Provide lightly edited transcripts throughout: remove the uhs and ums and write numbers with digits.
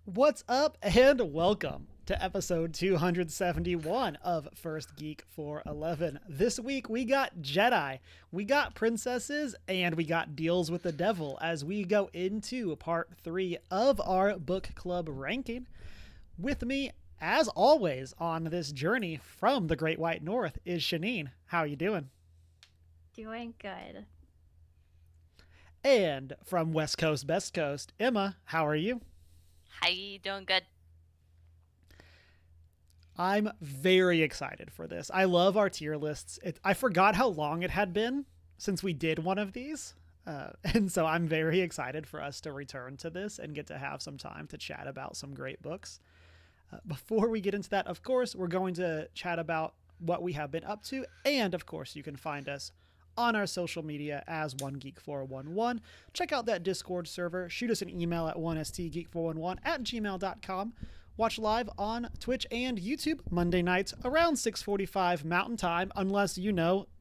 What's up, and welcome to episode 271 of First Geek for 11. This week we got Jedi, we got princesses, and we got deals with the devil as we go into part 3 of our book club ranking. With me, as always, on this journey from the Great White North is Shanine. How are you doing? Doing good. And from West Coast, Best Coast, Emma, how are you? Hi, doing good. I'm very excited for this. I love our tier lists. I forgot how long it had been since we did one of these. And so I'm very excited for us to return to this and get to have some time to chat about some great books. Before we get into that, of course, we're going to chat about what we have been up to. And of course, you can find us on our social media as OneGeek411. Check out that Discord server. Shoot us an email at 1stgeek411@gmail.com. Watch live on Twitch and YouTube Monday nights around 6:45 Mountain Time, unless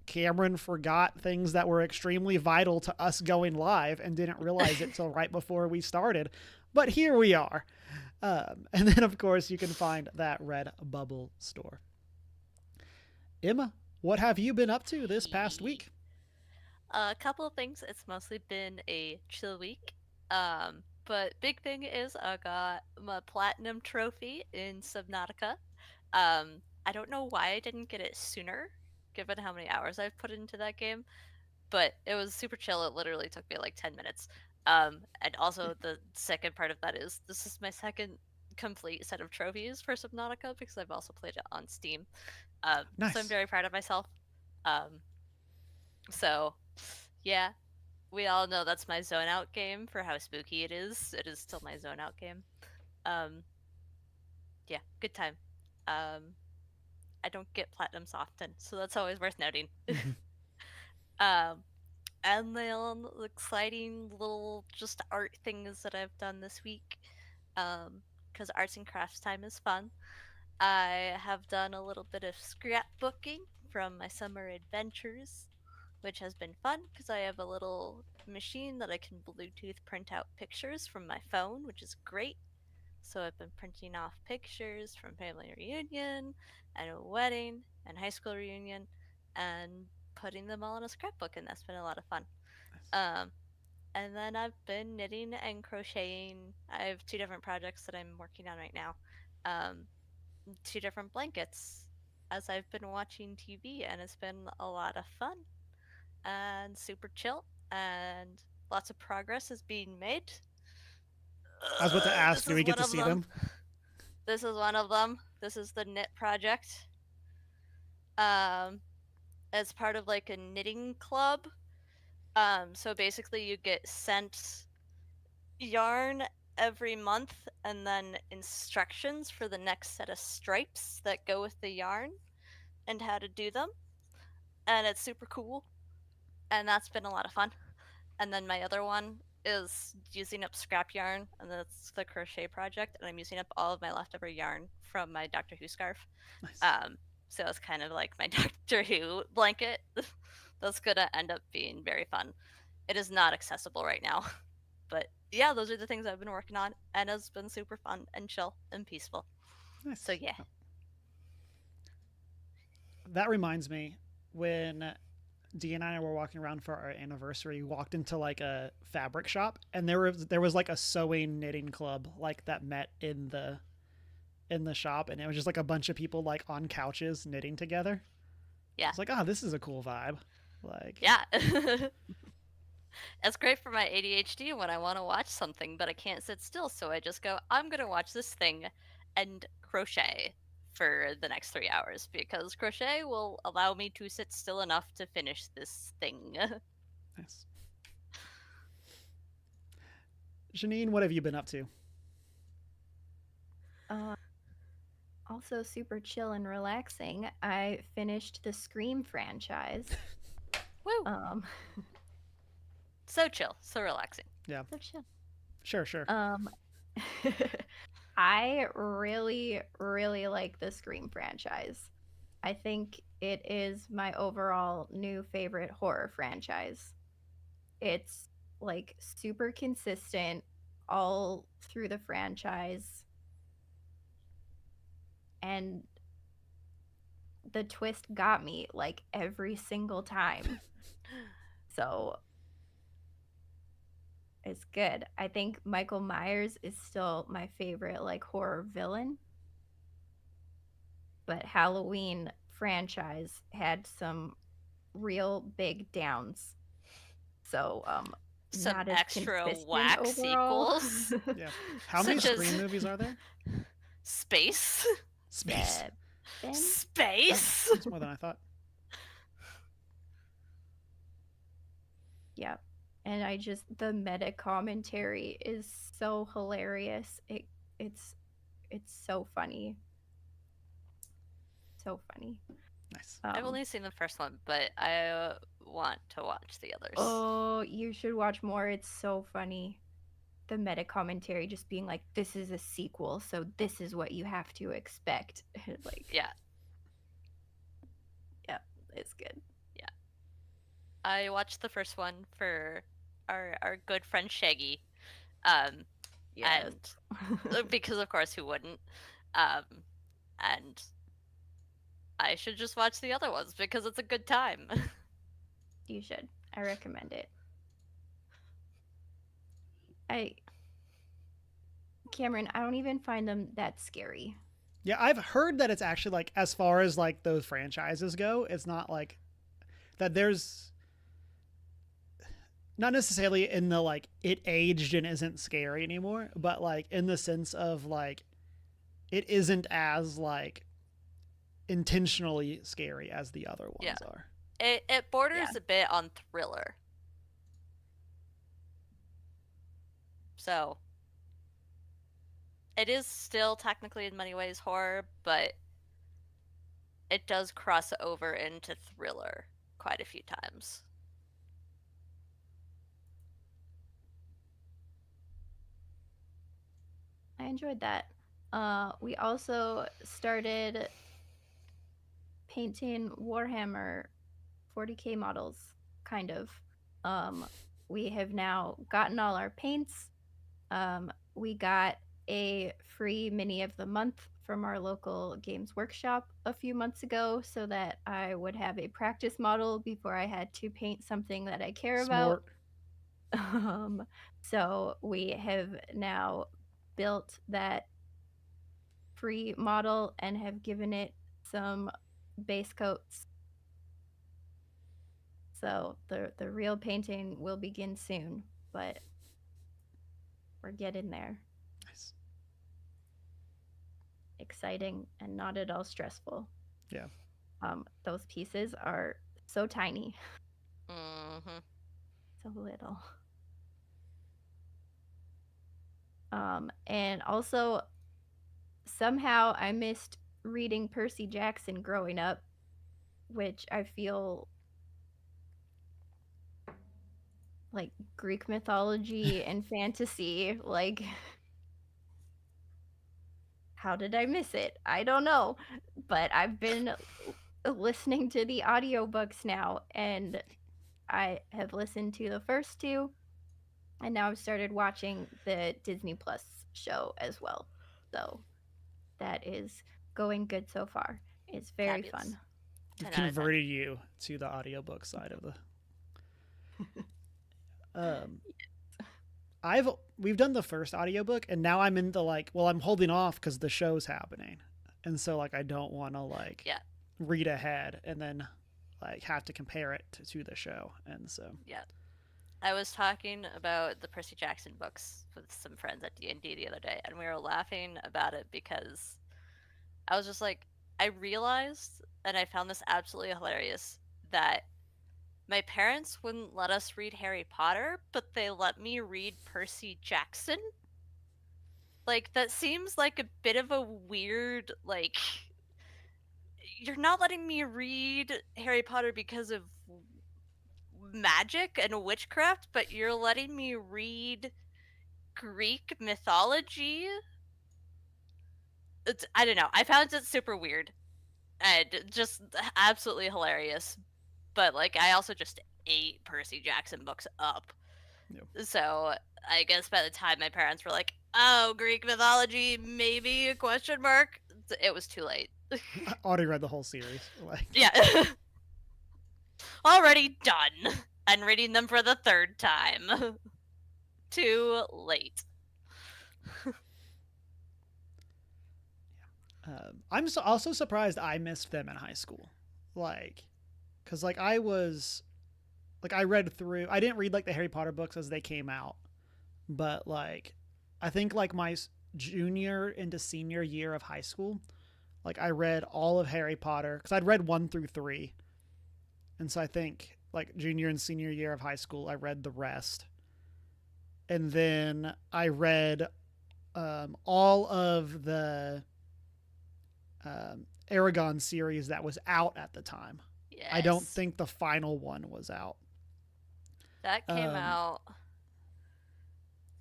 Cameron forgot things that were extremely vital to us going live and didn't realize it till right before we started. But here we are. And then, of course, you can find that Red Bubble store. Emma, what have you been up to this past week? A couple of things. It's mostly been a chill week. But big thing is I got my platinum trophy in Subnautica. I don't know why I didn't get it sooner, given how many hours I've put into that game. But it was super chill. It literally took me like 10 minutes. And also the second part of that is this is my second complete set of trophies for Subnautica because I've also played it on Steam. Nice. So I'm very proud of myself. So yeah, we all know that's my zone out game for how spooky it is. It is still my zone out game. Yeah, good time. I don't get platinums often, so that's always worth noting. And then exciting little just art things that I've done this week. Because arts and crafts time is fun. I have done a little bit of scrapbooking from my summer adventures, which has been fun because I have a little machine that I can Bluetooth print out pictures from my phone, which is great. So I've been printing off pictures from family reunion and a wedding and high school reunion and putting them all in a scrapbook, and that's been a lot of fun. Um, and then I've been knitting and crocheting. I have two different projects that I'm working on right now. Um, two different blankets as I've been watching TV, and it's been a lot of fun and super chill, and lots of progress is being made. I was about to ask, This do is we get one to of see them. them? This is one of them. This is the knit project. Um, as part of like a knitting club. So basically, you get sent yarn every month and then instructions for the next set of stripes that go with the yarn and how to do them. And it's super cool. And that's been a lot of fun. And then my other one is using up scrap yarn, and that's the crochet project. And I'm using up all of my leftover yarn from my Doctor Who scarf. Nice. So it's kind of like my Doctor Who blanket. That's gonna end up being very fun. It is not accessible right now, but yeah, those are the things I've been working on, and it's been super fun and chill and peaceful. Nice. So yeah. That reminds me, when Dee and I were walking around for our anniversary, we walked into like a fabric shop, and there was like a sewing knitting club like that met in the shop, and it was just like a bunch of people like on couches knitting together. Yeah. It's like, oh, this is a cool vibe. Like, Yeah. It's great for my ADHD when I want to watch something, but I can't sit still, so I just go, I'm going to watch this thing and crochet for the next 3 hours because crochet will allow me to sit still enough to finish this thing. nice. Janine, what have you been up to? Uh, Also super chill and relaxing. I finished the Scream franchise. Woo! Um, So chill, so relaxing. Yeah. so chill. Sure. Um, I really, really like the Scream franchise. I think it is my overall new favorite horror franchise. It's like super consistent. all through the franchise. And the twist got me like every single time. So it's good. I think Michael Myers is still my favorite like horror villain. But Halloween franchise had some real big downs. So Some not as extra consistent whack overall. sequels. Yeah. How many Such as- Scream movies are there? Space. Space. Space. That's more than I thought. Yeah. And the meta commentary is so hilarious. It's so funny. So funny. Nice. I've only seen the first one, but I want to watch the others. Oh, you should watch more. It's so funny. The meta commentary just being like, this is a sequel, so this is what you have to expect. Like, yeah, it's good. I watched the first one for our good friend Shaggy, Yes. and because of course who wouldn't, and I should just watch the other ones because it's a good time. You should. I recommend it. Cameron, I don't even find them that scary. Yeah, I've heard that it's actually like, as far as like those franchises go, it's not like that there's not necessarily in the like it aged and isn't scary anymore, but like in the sense of like it isn't as like intentionally scary as the other ones are. It borders a bit on thriller. So it is still technically in many ways horror, but it does cross over into thriller quite a few times. I enjoyed that. We also started painting Warhammer 40K models, kind of. We have now gotten all our paints. We got a free mini of the month from our local games workshop a few months ago so that I would have a practice model before I had to paint something that I care about. So we have now built that free model and have given it some base coats. So the real painting will begin soon, but we're getting there. Nice. Exciting and not at all stressful. Yeah. Those pieces are so tiny. Mm-hmm. So little. And also, somehow I missed reading Percy Jackson growing up, which I feel like Greek mythology and fantasy, like, how did I miss it? I don't know, but I've been listening to the audiobooks now, and I have listened to the first two, and now I've started watching the Disney Plus show as well. So that is going good so far. It's very fun. I've converted you to the audiobook side of the we've done the first audiobook, and now I'm in the like, well, I'm holding off because the show's happening, and so like I don't want to like read ahead and then like have to compare it to the show. And so I was talking about the Percy Jackson books with some friends at D&D the other day, and we were laughing about it because I was just like, I realized, and I found this absolutely hilarious, that my parents wouldn't let us read Harry Potter, but they let me read Percy Jackson. Like, that seems like a bit of a weird, like, you're not letting me read Harry Potter because of magic and witchcraft, but you're letting me read Greek mythology? I don't know. I found it super weird and just absolutely hilarious. But like, I also just ate Percy Jackson books up. So I guess by the time my parents were like, "Oh, Greek mythology, maybe a question mark," it was too late. I already read the whole series. Like, yeah, already done, and reading them for the third time. Too late. I'm also surprised I missed them in high school, like, because like I was, like I read through. I didn't read like the Harry Potter books as they came out, but like, I think like my junior into senior year of high school, like I read all of Harry Potter because I'd read 1 through 3, and so I think like junior and senior year of high school I read the rest, and then I read all of the Aragon series that was out at the time. Yes. I don't think the final one was out. That came out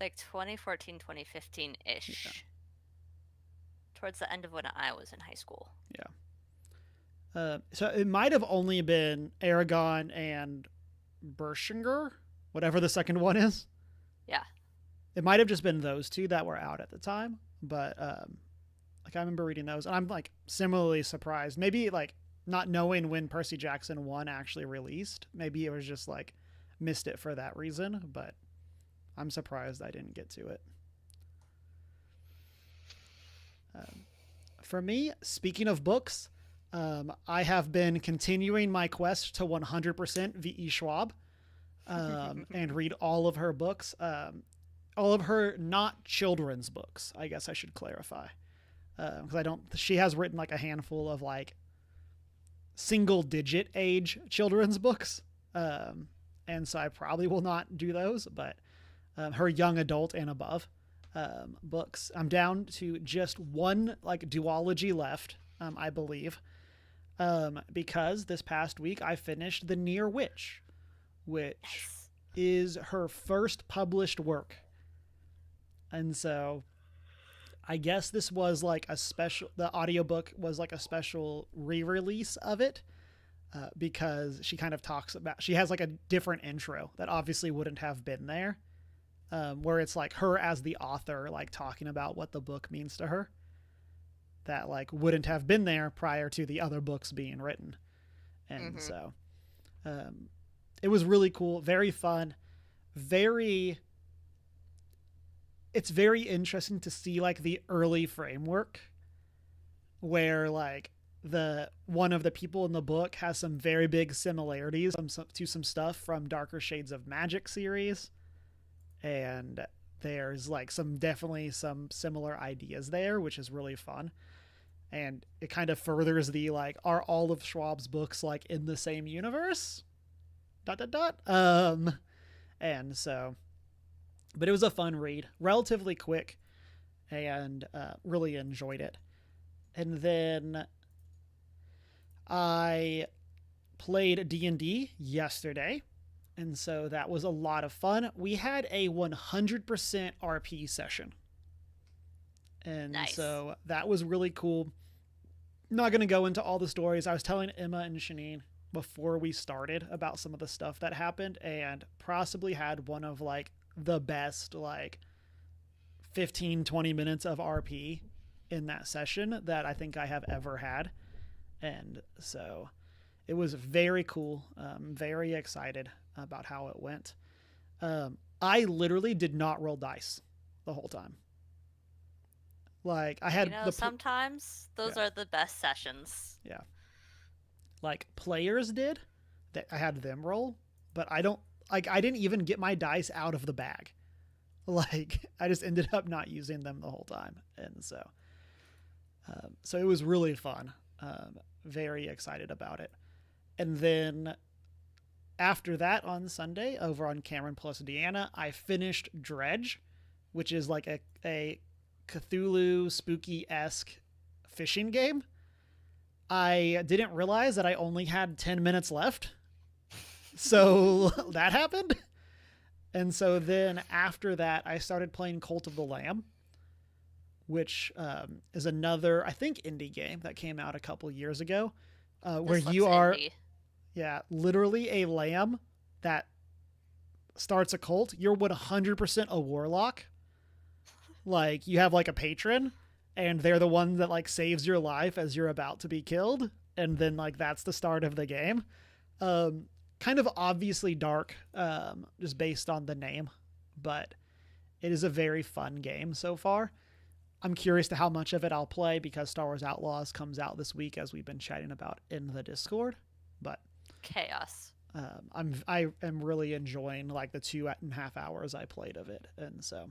like 2014, 2015-ish. Yeah. Towards the end of when I was in high school. Yeah. So it might have only been Aragon and Bershinger, whatever the second one is. Yeah. It might have just been those two that were out at the time, but like I remember reading those, and I'm like similarly surprised. Maybe like not knowing when Percy Jackson 1 actually released. Maybe it was just like missed it for that reason, but I'm surprised I didn't get to it. For me, speaking of books, I have been continuing my quest to 100% V.E. Schwab and read all of her books. All of her not children's books, I guess I should clarify. Because she has written like a handful of like single digit age children's books. And so I probably will not do those, but her young adult and above books. I'm down to just one like duology left, I believe. Because this past week I finished The Near Witch, which is her first published work. And so I guess this was like the audiobook was like a special re-release of it because she kind of talks about, she has like a different intro that obviously wouldn't have been there, where it's like her as the author, like talking about what the book means to her that like wouldn't have been there prior to the other books being written. And so it was really cool, very fun, it's very interesting to see like the early framework where like one of the people in the book has some very big similarities to some stuff from Darker Shades of Magic series. And there's like definitely some similar ideas there, which is really fun. And it kind of furthers the like, are all of Schwab's books like in the same universe? ... And so, but it was a fun read, relatively quick, and really enjoyed it. And then I played D&D yesterday, and so that was a lot of fun. We had a 100% RP session, and so that was really cool. Not going to go into all the stories. I was telling Emma and Shanine before we started about some of the stuff that happened, and possibly had one of like the best like 15-20 minutes of RP in that session that I think I have ever had. And so it was very cool. Very excited about how it went. I literally did not roll dice the whole time. Like I had sometimes those are the best sessions. Yeah. Like players did, that I had them roll, but I didn't even get my dice out of the bag. Like I just ended up not using them the whole time. And so it was really fun. Very excited about it. And then after that on Sunday over on Cameron plus Deanna, I finished Dredge, which is like a Cthulhu spooky-esque fishing game. I didn't realize that I only had 10 minutes left. So that happened. And so then after that, I started playing Cult of the Lamb, which is another, I think, indie game that came out a couple years ago, where you are, indie. literally a lamb that starts a cult, you're 100% a warlock. Like, you have like a patron, and they're the one that like saves your life as you're about to be killed, and then like that's the start of the game. Kind of obviously dark, just based on the name, but it is a very fun game so far. I'm curious to how much of it I'll play because Star Wars Outlaws comes out this week, as we've been chatting about in the Discord. But chaos. I am really enjoying like the 2.5 hours I played of it, and so.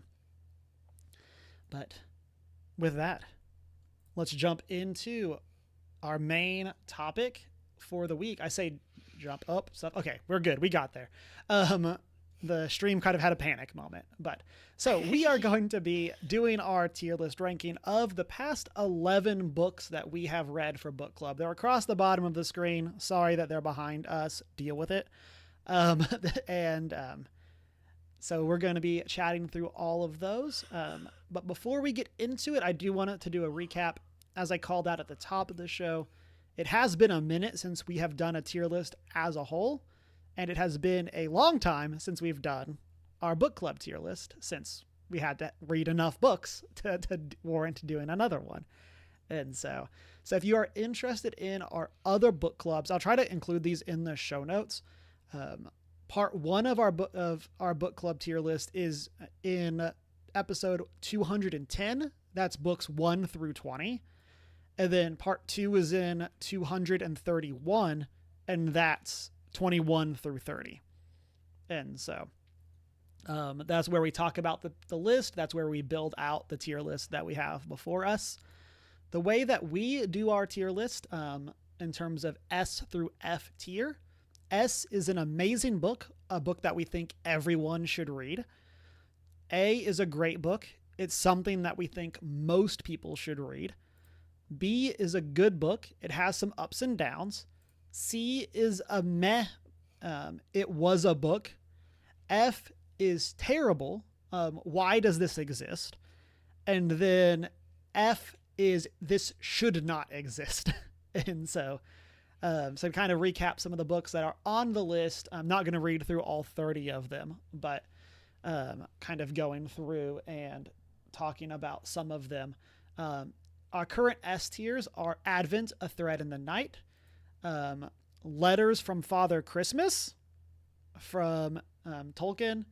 But with that, let's jump into our main topic for the week. I say jump up stuff. Okay, we're good. We got there. The stream kind of had a panic moment, but so we are going to be doing our tier list ranking of the past 11 books that we have read for book club. They're across the bottom of the screen. Sorry that they're behind us. Deal with it. So we're going to be chatting through all of those. But before we get into it, I do want to do a recap. As I called out at the top of the show, it has been a minute since we have done a tier list as a whole, and it has been a long time since we've done our book club tier list, since we had to read enough books to warrant doing another one. And so if you are interested in our other book clubs, I'll try to include these in the show notes. Part 1 of our book club tier list is in episode 210. That's books 1 through 20. And then part 2 is in 231, and that's 21 through 30. And so that's where we talk about the list. That's where we build out the tier list that we have before us. The way that we do our tier list, in terms of S through F tier, S is an amazing book, a book that we think everyone should read. A is a great book. It's something that we think most people should read. B is a good book. It has some ups and downs. C is a meh. It was a book. F is terrible. Why does this exist? And then F is this should not exist. And so kind of recap some of the books that are on the list. I'm not going to read through all 30 of them, but kind of going through and talking about some of them. Our current S tiers are Advent, A Thread in the Night, Letters from Father Christmas from Tolkien,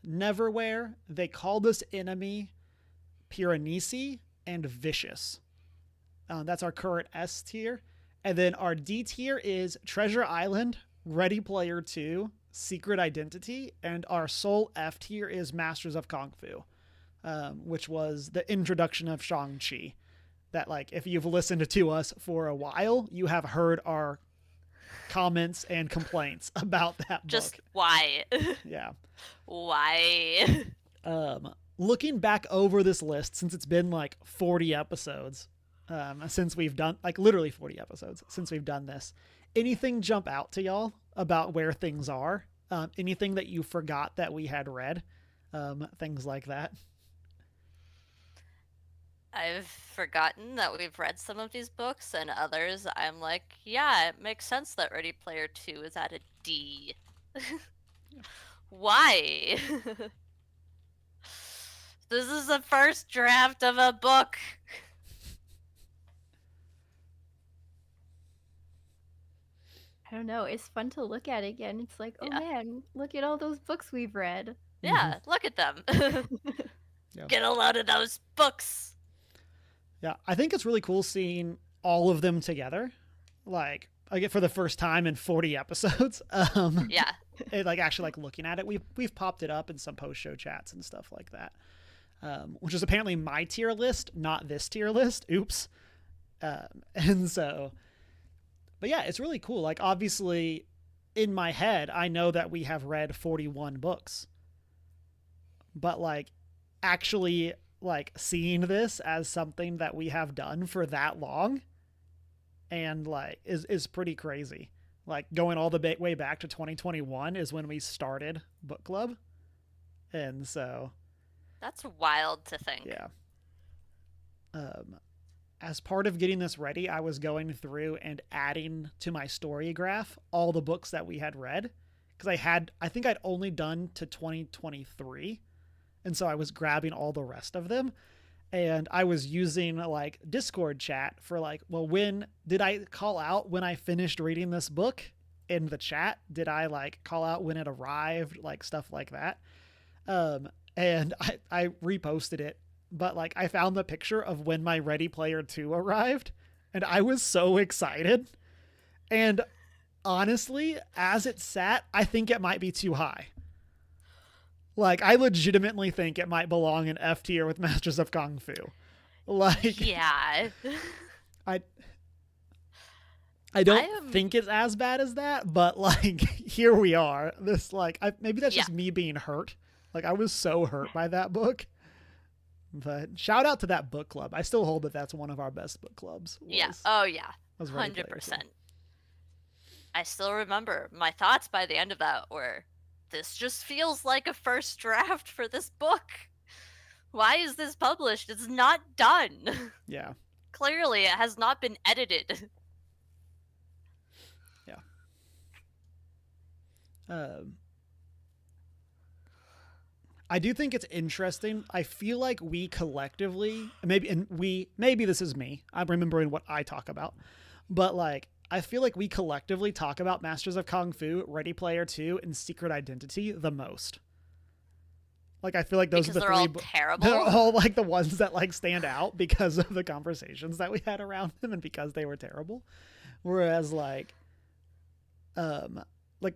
Neverwhere, They Called Us Enemy, Piranesi, and Vicious. That's our current S tier. And then our D tier is Treasure Island, Ready Player 2, Secret Identity, and our sole F tier is Masters of Kung Fu, which was the introduction of Shang-Chi. That, like, if you've listened to us for a while, you have heard our comments and complaints about that book. Just why? Yeah. Why? Looking back over this list, since it's been like 40 episodes, since we've done, like, literally 40 episodes since we've done this, anything jump out to y'all about where things are? Anything that you forgot that we had read? Things like that. I've forgotten that we've read some of these books, and others I'm like, yeah, it makes sense that Ready Player 2 is at a D. Why? This is the first draft of a book. I don't know. It's fun to look at again. It's like, oh man, look at all those books we've read. Yeah, look at them. Yeah. Get a load of those books. Yeah, I think it's really cool seeing all of them together. Like, I get for the first time in 40 episodes. Yeah. Like, actually, like, looking at it, we've popped it up in some post-show chats and stuff like that. Which is apparently my tier list, not this tier list. Oops. And so, but yeah, it's really cool. Like, obviously, in my head, I know that we have read 41 books. But, like, actually, like, seeing this as something that we have done for that long and, like, is pretty crazy. Like, going all the way back to 2021 is when we started book club. And so, that's wild to think. yeah. As part of getting this ready, I was going through and adding to my story graph all the books that we had read, because I think I'd only done to 2023. And so I was grabbing all the rest of them. And I was using like Discord chat for like, well, when did I call out when I finished reading this book in the chat? Did I like call out when it arrived? Like stuff like that. And I reposted it, but like I found the picture of when my Ready Player 2 arrived and I was so excited. And honestly, as it sat, I think it might be too high. Like, I legitimately think it might belong in F tier with Masters of Kung Fu. Like, yeah. I don't think it's as bad as that, but like, here we are. This like, maybe that's just me being hurt. Like, I was so hurt by that book. But shout out to that book club. I still hold that that's one of our best book clubs. Yeah. Oh yeah. 100%. I still remember my thoughts by the end of that were, this just feels like a first draft for this book. Why is this published? It's not done. Yeah. Clearly, it has not been edited. Yeah. I do think it's interesting. I feel like we collectively, maybe this is me. I'm remembering what I talk about, but like, I feel like we collectively talk about Masters of Kung Fu, Ready Player 2, and Secret Identity the most. Like, I feel like those are the they're three. All terrible. They're all like the ones that like stand out because of the conversations that we had around them and because they were terrible. Whereas like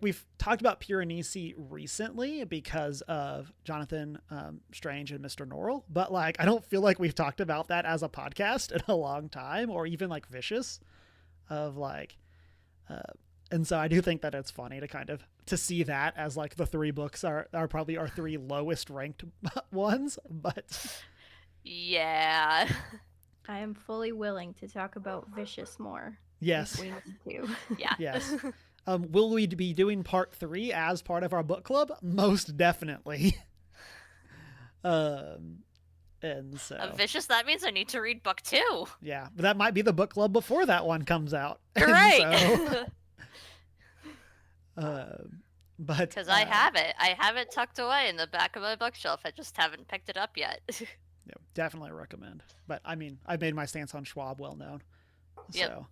we've talked about Piranesi recently because of Jonathan Strange and Mr. Norrell, but like I don't feel like we've talked about that as a podcast in a long time, or even like Vicious. Of like, and so I do think that it's funny to kind of to see that as like the three books are probably our three lowest ranked ones, but yeah, I am fully willing to talk about Vicious more. Yes, if we need to. Yeah. Yes. Will we be doing part 3 as part of our book club? Most definitely. And so Vicious, that means I need to read book 2. Yeah, but that might be the book club before that one comes out. Right. But because I have it tucked away in the back of my bookshelf. I just haven't picked it up yet. Yeah, definitely recommend. But I mean, I've made my stance on Schwab well known. Yep. So,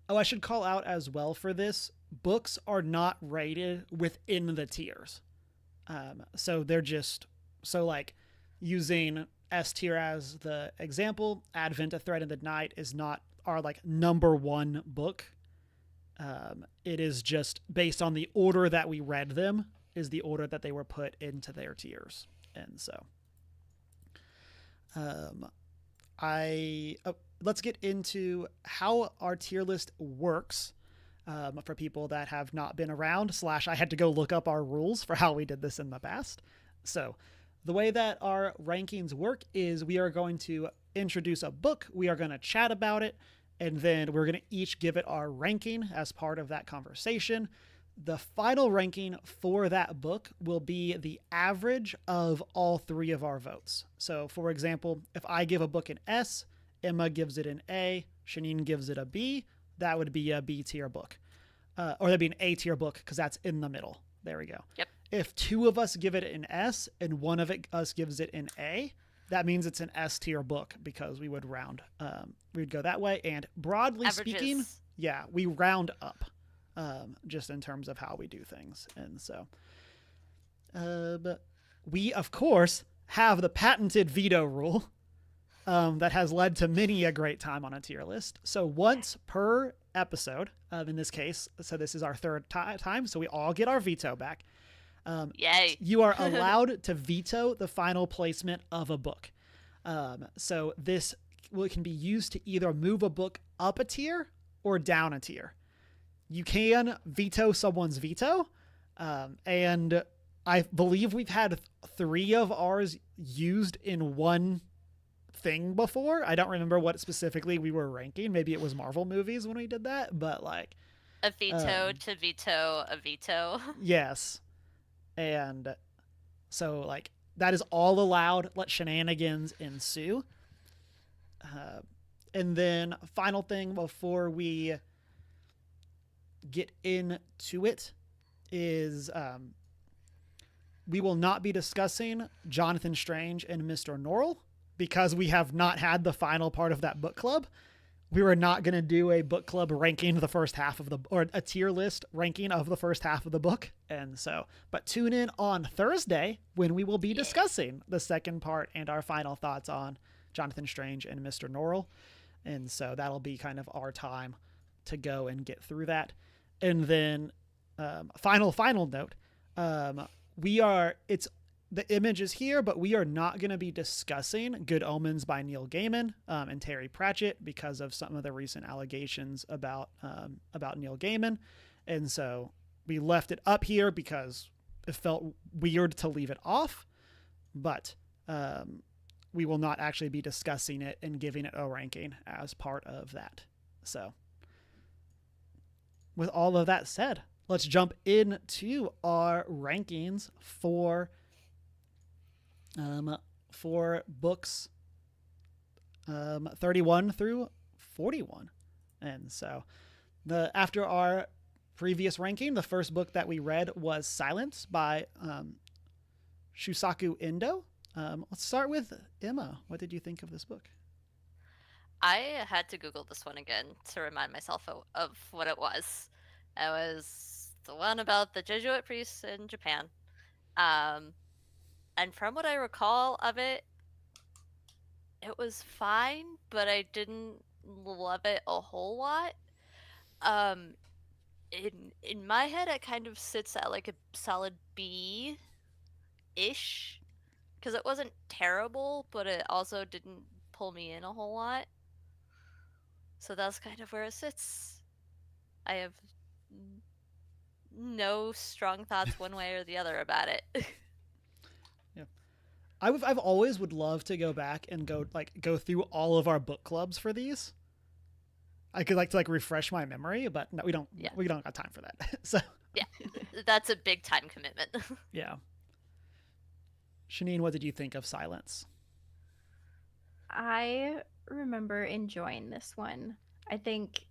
but I should call out as well for this. Books are not rated within the tiers. So they're just like using S tier as the example. Advent: A Thread in the Night is not our like number 1 book. It is just based on the order that we read them is the order that they were put into their tiers. And so let's get into how our tier list works for people that have not been around / I had to go look up our rules for how we did this in the past. So the way that our rankings work is we are going to introduce a book, we are going to chat about it, and then we're going to each give it our ranking as part of that conversation. The final ranking for that book will be the average of all 3 of our votes. So, for example, if I give a book an S, Emma gives it an A, Shanine gives it a B, that would be a B tier book. Or that'd be an A tier book because that's in the middle. There we go. Yep. If 2 of us give it an S and 1 of us gives it an A, that means it's an S tier book because we would round. We'd go that way. And broadly speaking, yeah, we round up just in terms of how we do things. And so but we, of course, have the patented veto rule that has led to many a great time on a tier list. So once per episode, in this case, so this is our 3rd time, so we all get our veto back. Yay. You are allowed to veto the final placement of a book. So this can be used to either move a book up a tier or down a tier. You can veto someone's veto. And I believe we've had 3 of ours used in one thing before. I don't remember what specifically we were ranking. Maybe it was Marvel movies when we did that, but like a veto to veto a veto. Yes. And so like that is all allowed. Let shenanigans ensue. And then final thing before we get into it, is we will not be discussing Jonathan Strange and Mr. Norrell because we have not had the final part of that book club. We were not going to do a book club ranking the first half of or a tier list ranking of the first half of the book. And so, but tune in on Thursday when we will be discussing the second part and our final thoughts on Jonathan Strange and Mr. Norrell. And so that'll be kind of our time to go and get through that. And then final note, the image is here, but we are not going to be discussing Good Omens by Neil Gaiman and Terry Pratchett because of some of the recent allegations about Neil Gaiman. And so we left it up here because it felt weird to leave it off, but we will not actually be discussing it and giving it a ranking as part of that. So with all of that said, let's jump into our rankings for books 31 through 41. And so after our previous ranking, the first book that we read was Silence by Shusaku Endo. Let's start with Emma. What did you think of this book? I had to Google this one again to remind myself of what it was. It was the one about the Jesuit priests in Japan. And from what I recall of it, it was fine, but I didn't love it a whole lot. In my head, it kind of sits at like a solid B-ish, because it wasn't terrible, but it also didn't pull me in a whole lot. So that's kind of where it sits. I have no strong thoughts one way or the other about it. Yeah, I've always would love to go back and go through all of our book clubs for these. I could to refresh my memory, but no, we don't. Yeah. We don't got time for that. So yeah, that's a big time commitment. Yeah. Shanine, what did you think of Silence? I remember enjoying this one. I think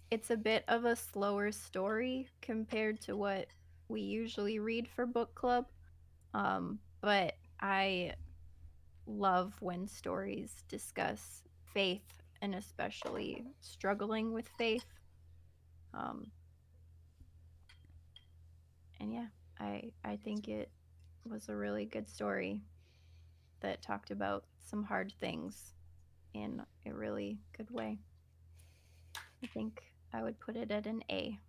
it's a bit of a slower story compared to what we usually read for book club. But I love when stories discuss faith and especially struggling with faith. And yeah, I think it was a really good story that talked about some hard things in a really good way. I think I would put it at an A.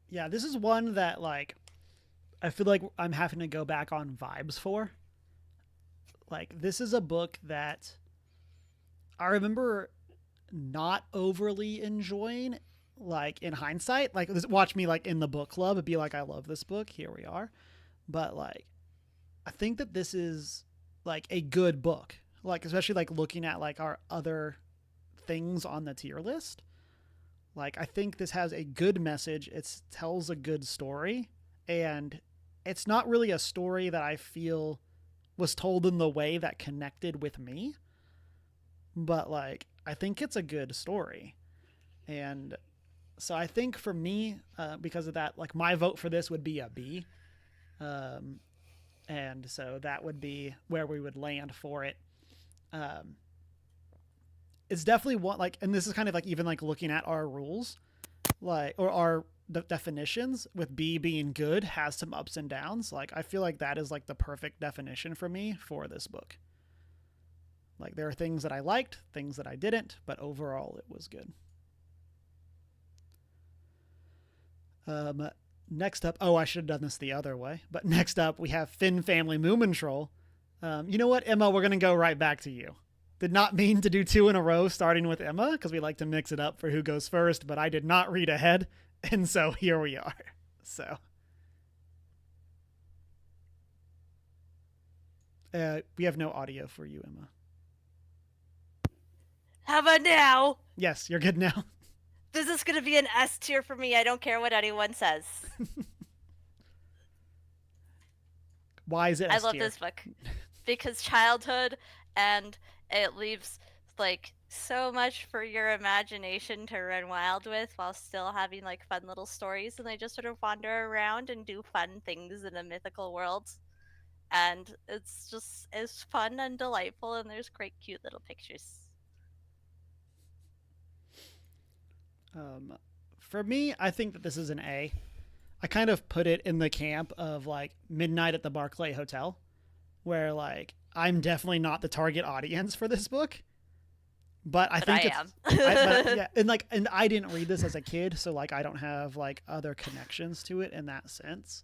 Yeah, this is one that I feel like I'm having to go back on vibes for. This is a book that I remember not overly enjoying, in hindsight. Watch me, in the book club, and be like, I love this book, here we are. But, I think that this is, a good book. Especially, looking at, our other things on the tier list. I think this has a good message. It tells a good story. And it's not really a story that I feel was told in the way that connected with me. But, I think it's a good story. And so I think for me, because of that, my vote for this would be a B. And so that would be where we would land for it. It's definitely one, and this is kind of even looking at our rules, or our definitions, with B being good, has some ups and downs. I feel like that is the perfect definition for me for this book. There are things that I liked, things that I didn't, but overall it was good. Next up, I should have done this the other way, but next up we have Finn Family Moomintroll. You know what, Emma, we're going to go right back to you. Did not mean to do 2 in a row starting with Emma, because we like to mix it up for who goes first, but I did not read ahead, and so here we are. So we have no audio for you, Emma. How about now? Yes, you're good now. This is going to be an S tier for me. I don't care what anyone says. Why is it S tier? I love this book because childhood, and it leaves like so much for your imagination to run wild with while still having like fun little stories, and they just sort of wander around and do fun things in a mythical world. And it's fun and delightful, and there's great cute little pictures. For me, I think that this is an A. I kind of put it in the camp of like Midnight at the Barclay Hotel, where like I'm definitely not the target audience for this book, but I think am. yeah, and I didn't read this as a kid, so like I don't have like other connections to it in that sense.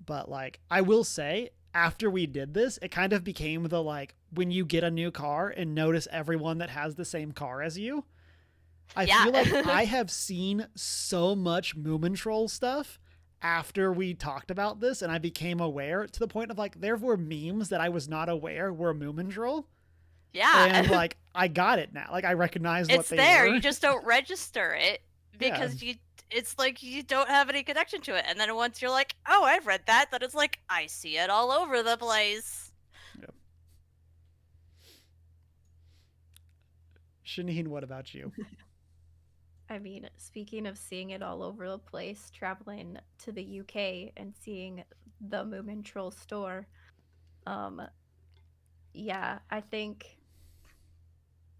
But like I will say, after we did this, it kind of became the like when you get a new car and notice everyone that has the same car as you. I feel like I have seen so much Moomintroll stuff after we talked about this, and I became aware to the point of like there were memes that I was not aware were Moomintroll. Yeah. And like I got it now. Like I recognize what they were. It's there. You just don't register it because it's like you don't have any connection to it. And then once you're like, oh, I've read that, then it's like I see it all over the place. Yep. Shanine, what about you? I mean, speaking of seeing it all over the place, traveling to the UK and seeing the Moomintroll store, yeah, I think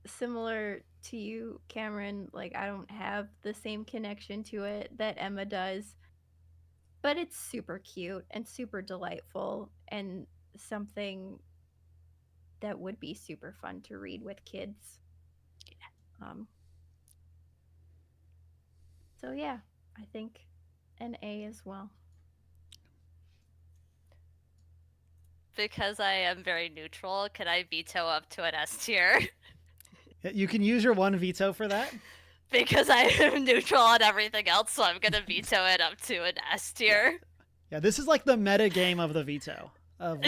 similar to you, Cameron, like I don't have the same connection to it that Emma does, but it's super cute and super delightful and something that would be super fun to read with kids. So yeah, I think an A as well. Because I am very neutral, can I veto up to an S tier? You can use your one veto for that. Because I am neutral on everything else, so I'm gonna veto it up to an S tier. Yeah, this is like the meta game of the veto. Of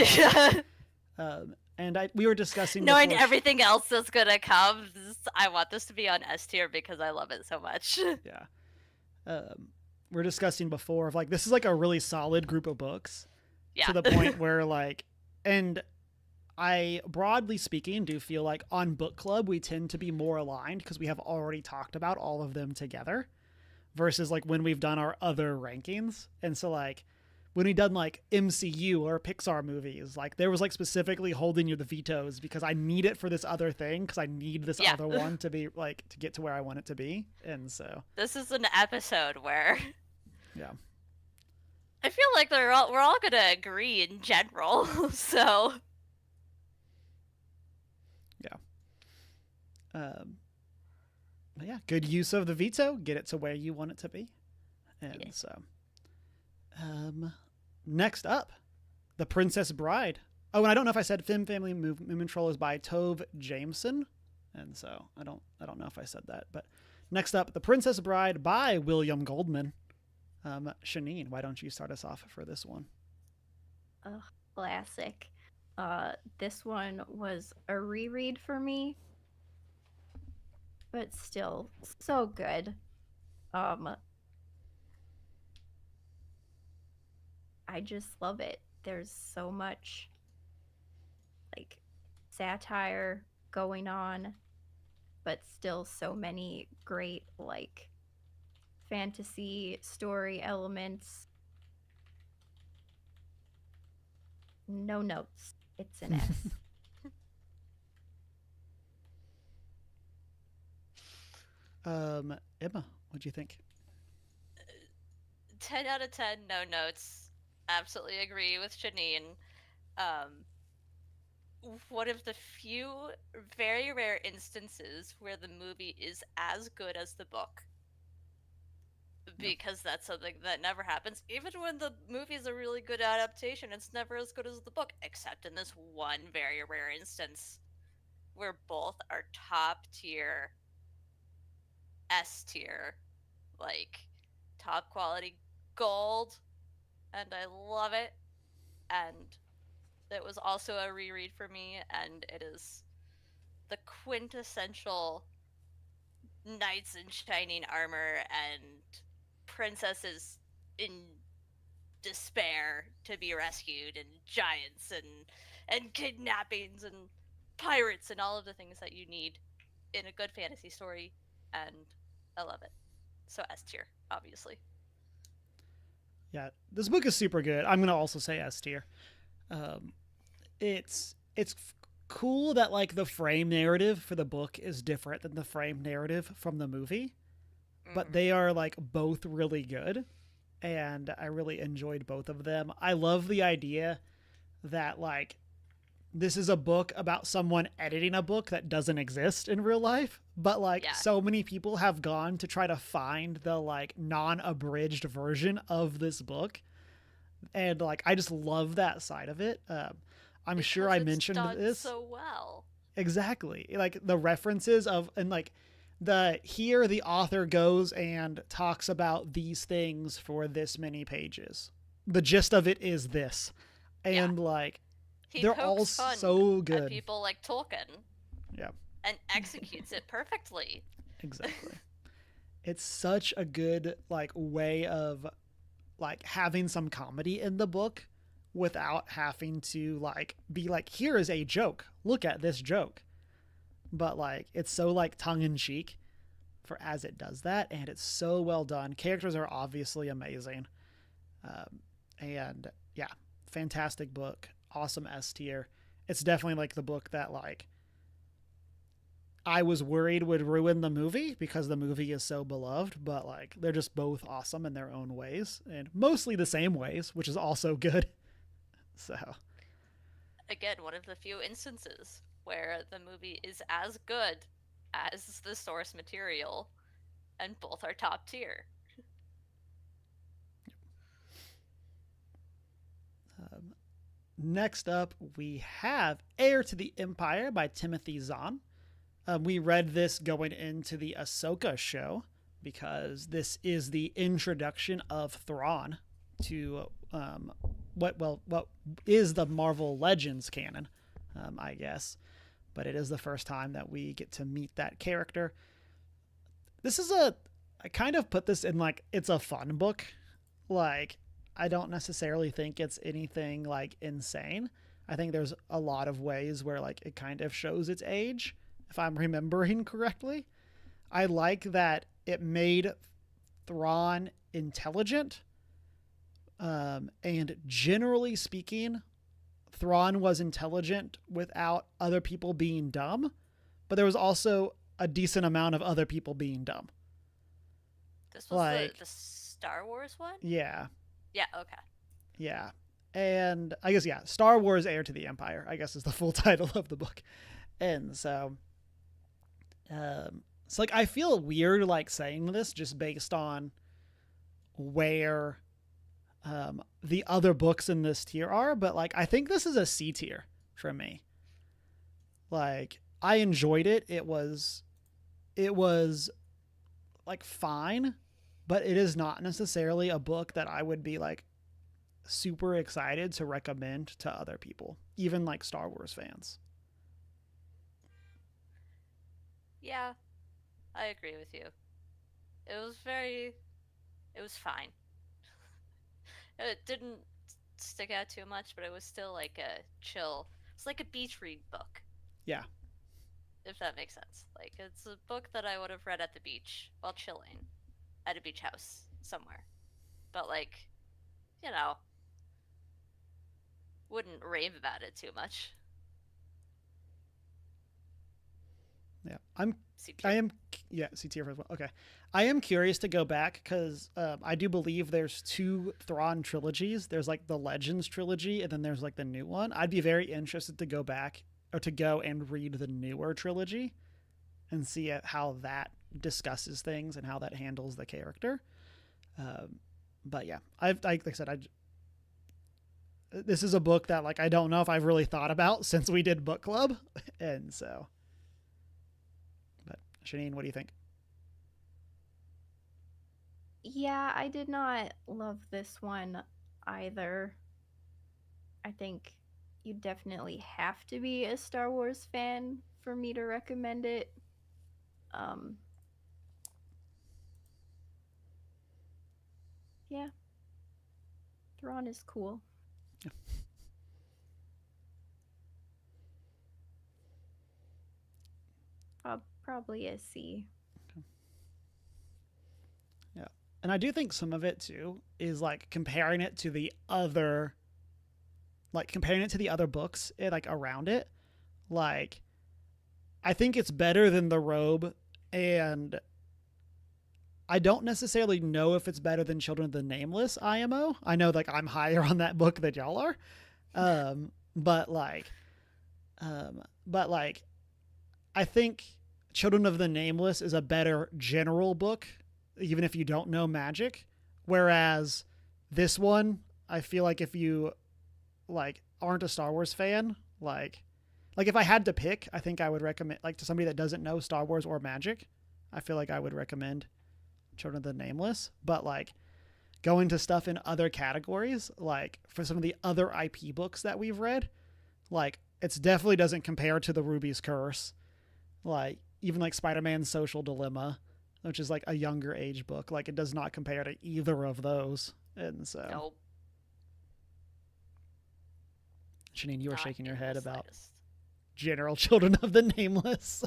and we were discussing knowing everything else that's gonna come. I want this to be on S tier because I love it so much. Yeah. We're discussing before of like this is like a really solid group of books. Yeah. To the point where like, and I broadly speaking do feel like on book club we tend to be more aligned because we have already talked about all of them together, versus like when we've done our other rankings. And so like when we done like MCU or Pixar movies, like there was like specifically holding you the vetoes because I need it for this other thing because I need this other one to be like to get to where I want it to be. And so this is an episode where I feel like we're all gonna agree in general. So but yeah, good use of the veto, get it to where you want it to be. And so next up, The Princess Bride. Oh, and I don't know if I said Fem Family Moomintroll is by Tove Jansson. And so I don't know if I said that, but next up, The Princess Bride by William Goldman. Shanine, why don't you start us off for this one? Classic. This one was a reread for me, but still so good. I just love it. There's so much like satire going on, but still so many great like fantasy story elements. No notes. It's an S. Emma, what'd you think? 10 out of 10, no notes. Absolutely agree with Shanine. One of the few very rare instances where the movie is as good as the book. Because that's something that never happens. Even when the movie is a really good adaptation, it's never as good as the book, except in this one very rare instance where both are top tier, S tier, like top quality gold, and I love it. And it was also a reread for me, and it is the quintessential knights in shining armor and princesses in despair to be rescued, and giants and kidnappings and pirates and all of the things that you need in a good fantasy story, and I love it. So S tier, obviously. Yeah, this book is super good. I'm gonna also say S tier. It's cool that like the frame narrative for the book is different than the frame narrative from the movie, but they are like both really good, and I really enjoyed both of them. I love the idea that like this is a book about someone editing a book that doesn't exist in real life, but like so many people have gone to try to find the like non-abridged version of this book, and like I just love that side of it. I'm because sure I it's mentioned done this so well. exactly, like the references of and like the here the author goes and talks about these things for this many pages. The gist of it is this, and like they're all so good. At people like Tolkien. Yeah. And executes it perfectly. Exactly. It's such a good like way of like having some comedy in the book without having to like be like, here is a joke. Look at this joke. But like it's so like tongue in cheek for as it does that, and it's so well done. Characters are obviously amazing. And yeah, fantastic book. Awesome S tier. It's definitely like the book that like I was worried would ruin the movie because the movie is so beloved, but like they're just both awesome in their own ways and mostly the same ways, which is also good. So again, one of the few instances where the movie is as good as the source material and both are top tier. Next up, we have Heir to the Empire by Timothy Zahn. We read this going into the Ahsoka show because this is the introduction of Thrawn to what is the Marvel Legends canon, I guess. But it is the first time that we get to meet that character. This is I kind of put this in like, it's a fun book. Like, I don't necessarily think it's anything like insane. I think there's a lot of ways where like it kind of shows its age, if I'm remembering correctly. I like that it made Thrawn intelligent. And generally speaking, Thrawn was intelligent without other people being dumb, but there was also a decent amount of other people being dumb. This was like, the Star Wars one? Yeah. Yeah, okay. Yeah. And I guess, yeah, Star Wars Heir to the Empire, I guess is the full title of the book. And so, it's like, I feel weird, like, saying this just based on where the other books in this tier are, but, like, I think this is a C tier for me. Like, I enjoyed it. It was, like, fine, but it is not necessarily a book that I would be, like, super excited to recommend to other people, even, like, Star Wars fans. Yeah, I agree with you. It was fine. It didn't stick out too much, but it was still like a chill. It's like a beach read book. Yeah. If that makes sense. Like, it's a book that I would have read at the beach while chilling at a beach house somewhere. But, like, you know, wouldn't rave about it too much. Yeah, C tier as well. Okay, I am curious to go back because I do believe there's 2 Thrawn trilogies. There's like the Legends trilogy, and then there's like the new one. I'd be very interested to go back or to go and read the newer trilogy and see how that discusses things and how that handles the character. But yeah, like I said, this is a book that like I don't know if I've really thought about since we did book club, and so. Shanine, what do you think? Yeah, I did not love this one either. I think you definitely have to be a Star Wars fan for me to recommend it. Yeah. Thrawn is cool. Yeah. Probably a C. Yeah. And I do think some of it too is like comparing it to the other books like around it. Like I think it's better than The Robe, and I don't necessarily know if it's better than Children of the Nameless IMO. I know like I'm higher on that book than y'all are. But I think Children of the Nameless is a better general book, even if you don't know magic. Whereas this one, I feel like if you like aren't a Star Wars fan, like if I had to pick, I think I would recommend like to somebody that doesn't know Star Wars or magic, I feel like I would recommend Children of the Nameless. But like going to stuff in other categories, like for some of the other IP books that we've read, like it's definitely doesn't compare to The Ruby's Curse. Like even like Spider-Man's Social Dilemma, which is like a younger age book, like it does not compare to either of those. And so Nope. Shanine, you were Not shaking your in head the about slightest. general Children of the Nameless.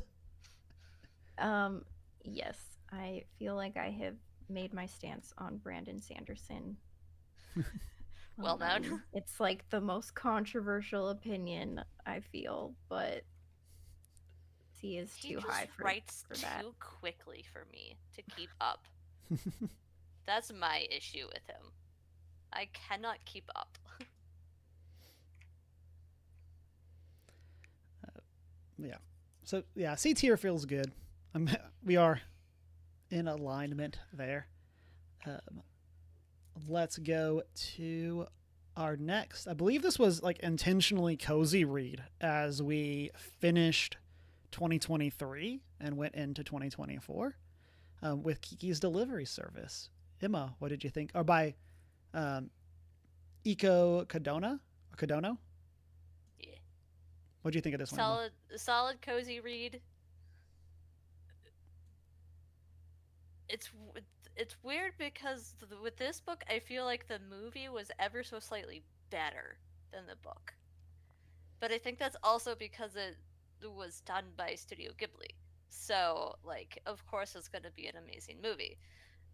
Yes, I feel like I have made my stance on Brandon Sanderson. Well known. It's like the most controversial opinion, I feel, but he is He too just high for writes that. too quickly for me to keep up. That's my issue with him. I cannot keep up. Yeah. So yeah, C tier feels good. We are in alignment there. Let's go to our next. I believe this was like intentionally cozy read as we finished 2023 and went into 2024 with Kiki's Delivery Service. Emma, what did you think? Or by Eiko Kadono? Yeah. What do you think of this one? Solid cozy read. It's weird because with this book, I feel like the movie was ever so slightly better than the book. But I think that's also because it was done by Studio Ghibli. So, like, of course it's going to be an amazing movie.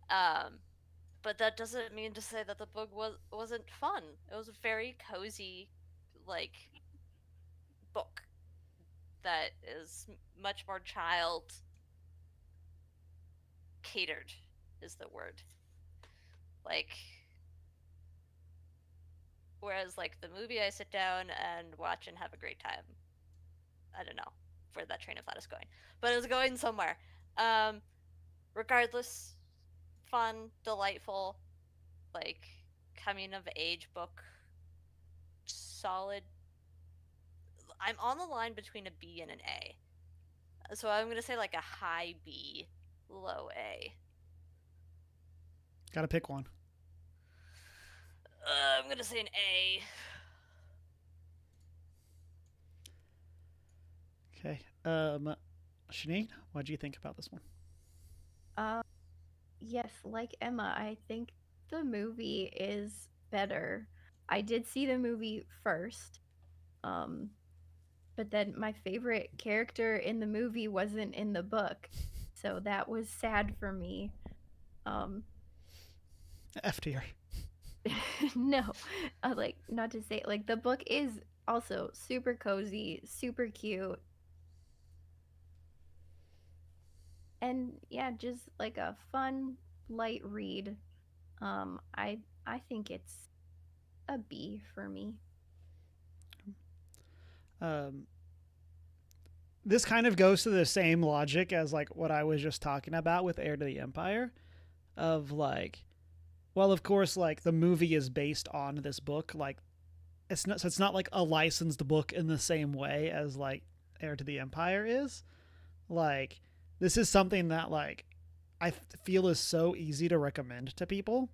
But that doesn't mean to say that the book wasn't fun. It was a very cozy, like, book that is much more child catered is the word. Like, whereas like the movie I sit down and watch and have a great time. I don't know where that train of thought is going, but it's going somewhere. Regardless, fun, delightful, like coming of age book, solid. I'm on the line between a B and an A, so I'm gonna say like a high B, low A. Gotta pick one. I'm gonna say an A. Okay. Shanine, what do you think about this one? Yes, like Emma, I think the movie is better. I did see the movie first, but then my favorite character in the movie wasn't in the book, so that was sad for me. F tier. No, like not to say like the book is also super cozy, super cute, and yeah, just like a fun, light read. I think it's a B for me. This kind of goes to the same logic as like what I was just talking about with Heir to the Empire, of like, well, of course, like the movie is based on this book, like it's not like a licensed book in the same way as like Heir to the Empire is. Like this is something that like I feel is so easy to recommend to people,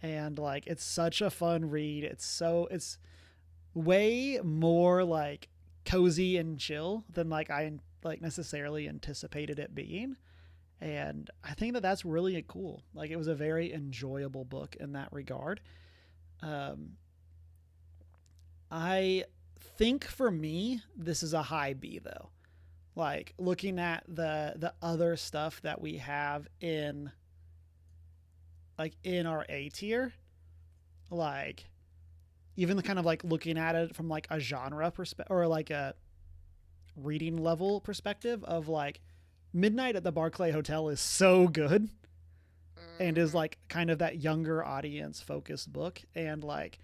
and like it's such a fun read. It's way more like cozy and chill than like I like necessarily anticipated it being. And I think that that's really cool. Like it was a very enjoyable book in that regard. I think for me this is a high B though. Like looking at the other stuff that we have in our A tier, like even the kind of like looking at it from like a genre perspective or like a reading level perspective of like Midnight at the Barclay Hotel is so good and is like kind of that younger audience focused book. And like,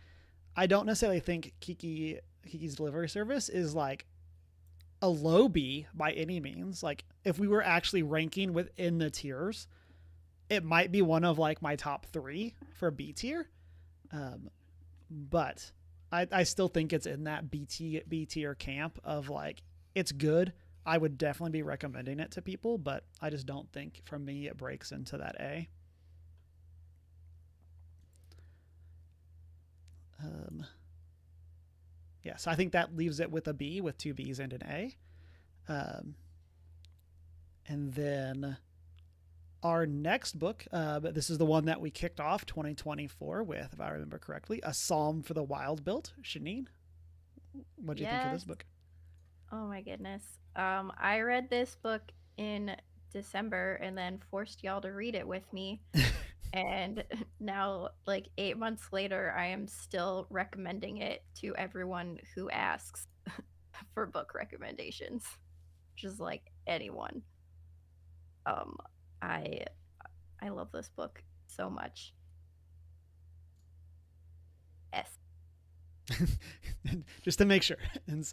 I don't necessarily think Kiki's Delivery Service is like a low B by any means. Like if we were actually ranking within the tiers, it might be one of like my top 3 for B tier. But I still think it's in that B tier camp of like, it's good. I would definitely be recommending it to people, but I just don't think for me it breaks into that A. Yeah, so I think that leaves it with a B with 2 Bs and an A. And then our next book, this is the one that we kicked off 2024 with, if I remember correctly, A Psalm for the Wild Built. Shanine, what do you think of this book? Oh my goodness. I read this book in December and then forced y'all to read it with me. And now, like 8 months later, I am still recommending it to everyone who asks for book recommendations. Just like anyone. I love this book so much. S. Just to make sure. And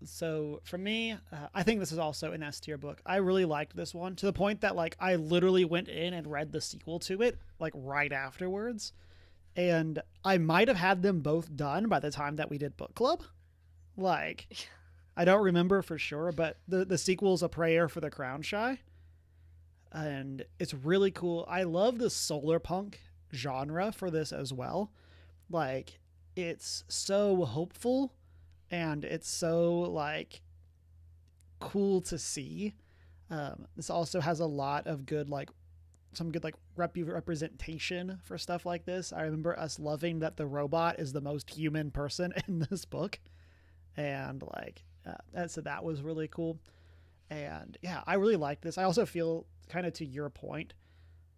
so for me, I think this is also an S tier book. I really liked this one to the point that like I literally went in and read the sequel to it like right afterwards. And I might have had them both done by the time that we did book club. Like, I don't remember for sure, but the sequel is A Prayer for the Crown Shy. And it's really cool. I love the solar punk genre for this as well. Like, it's so hopeful and it's so like cool to see. This also has a lot of good, like some good like representation for stuff like this. I remember us loving that the robot is the most human person in this book. And like, so that was really cool. And yeah, I really like this. I also feel kind of to your point,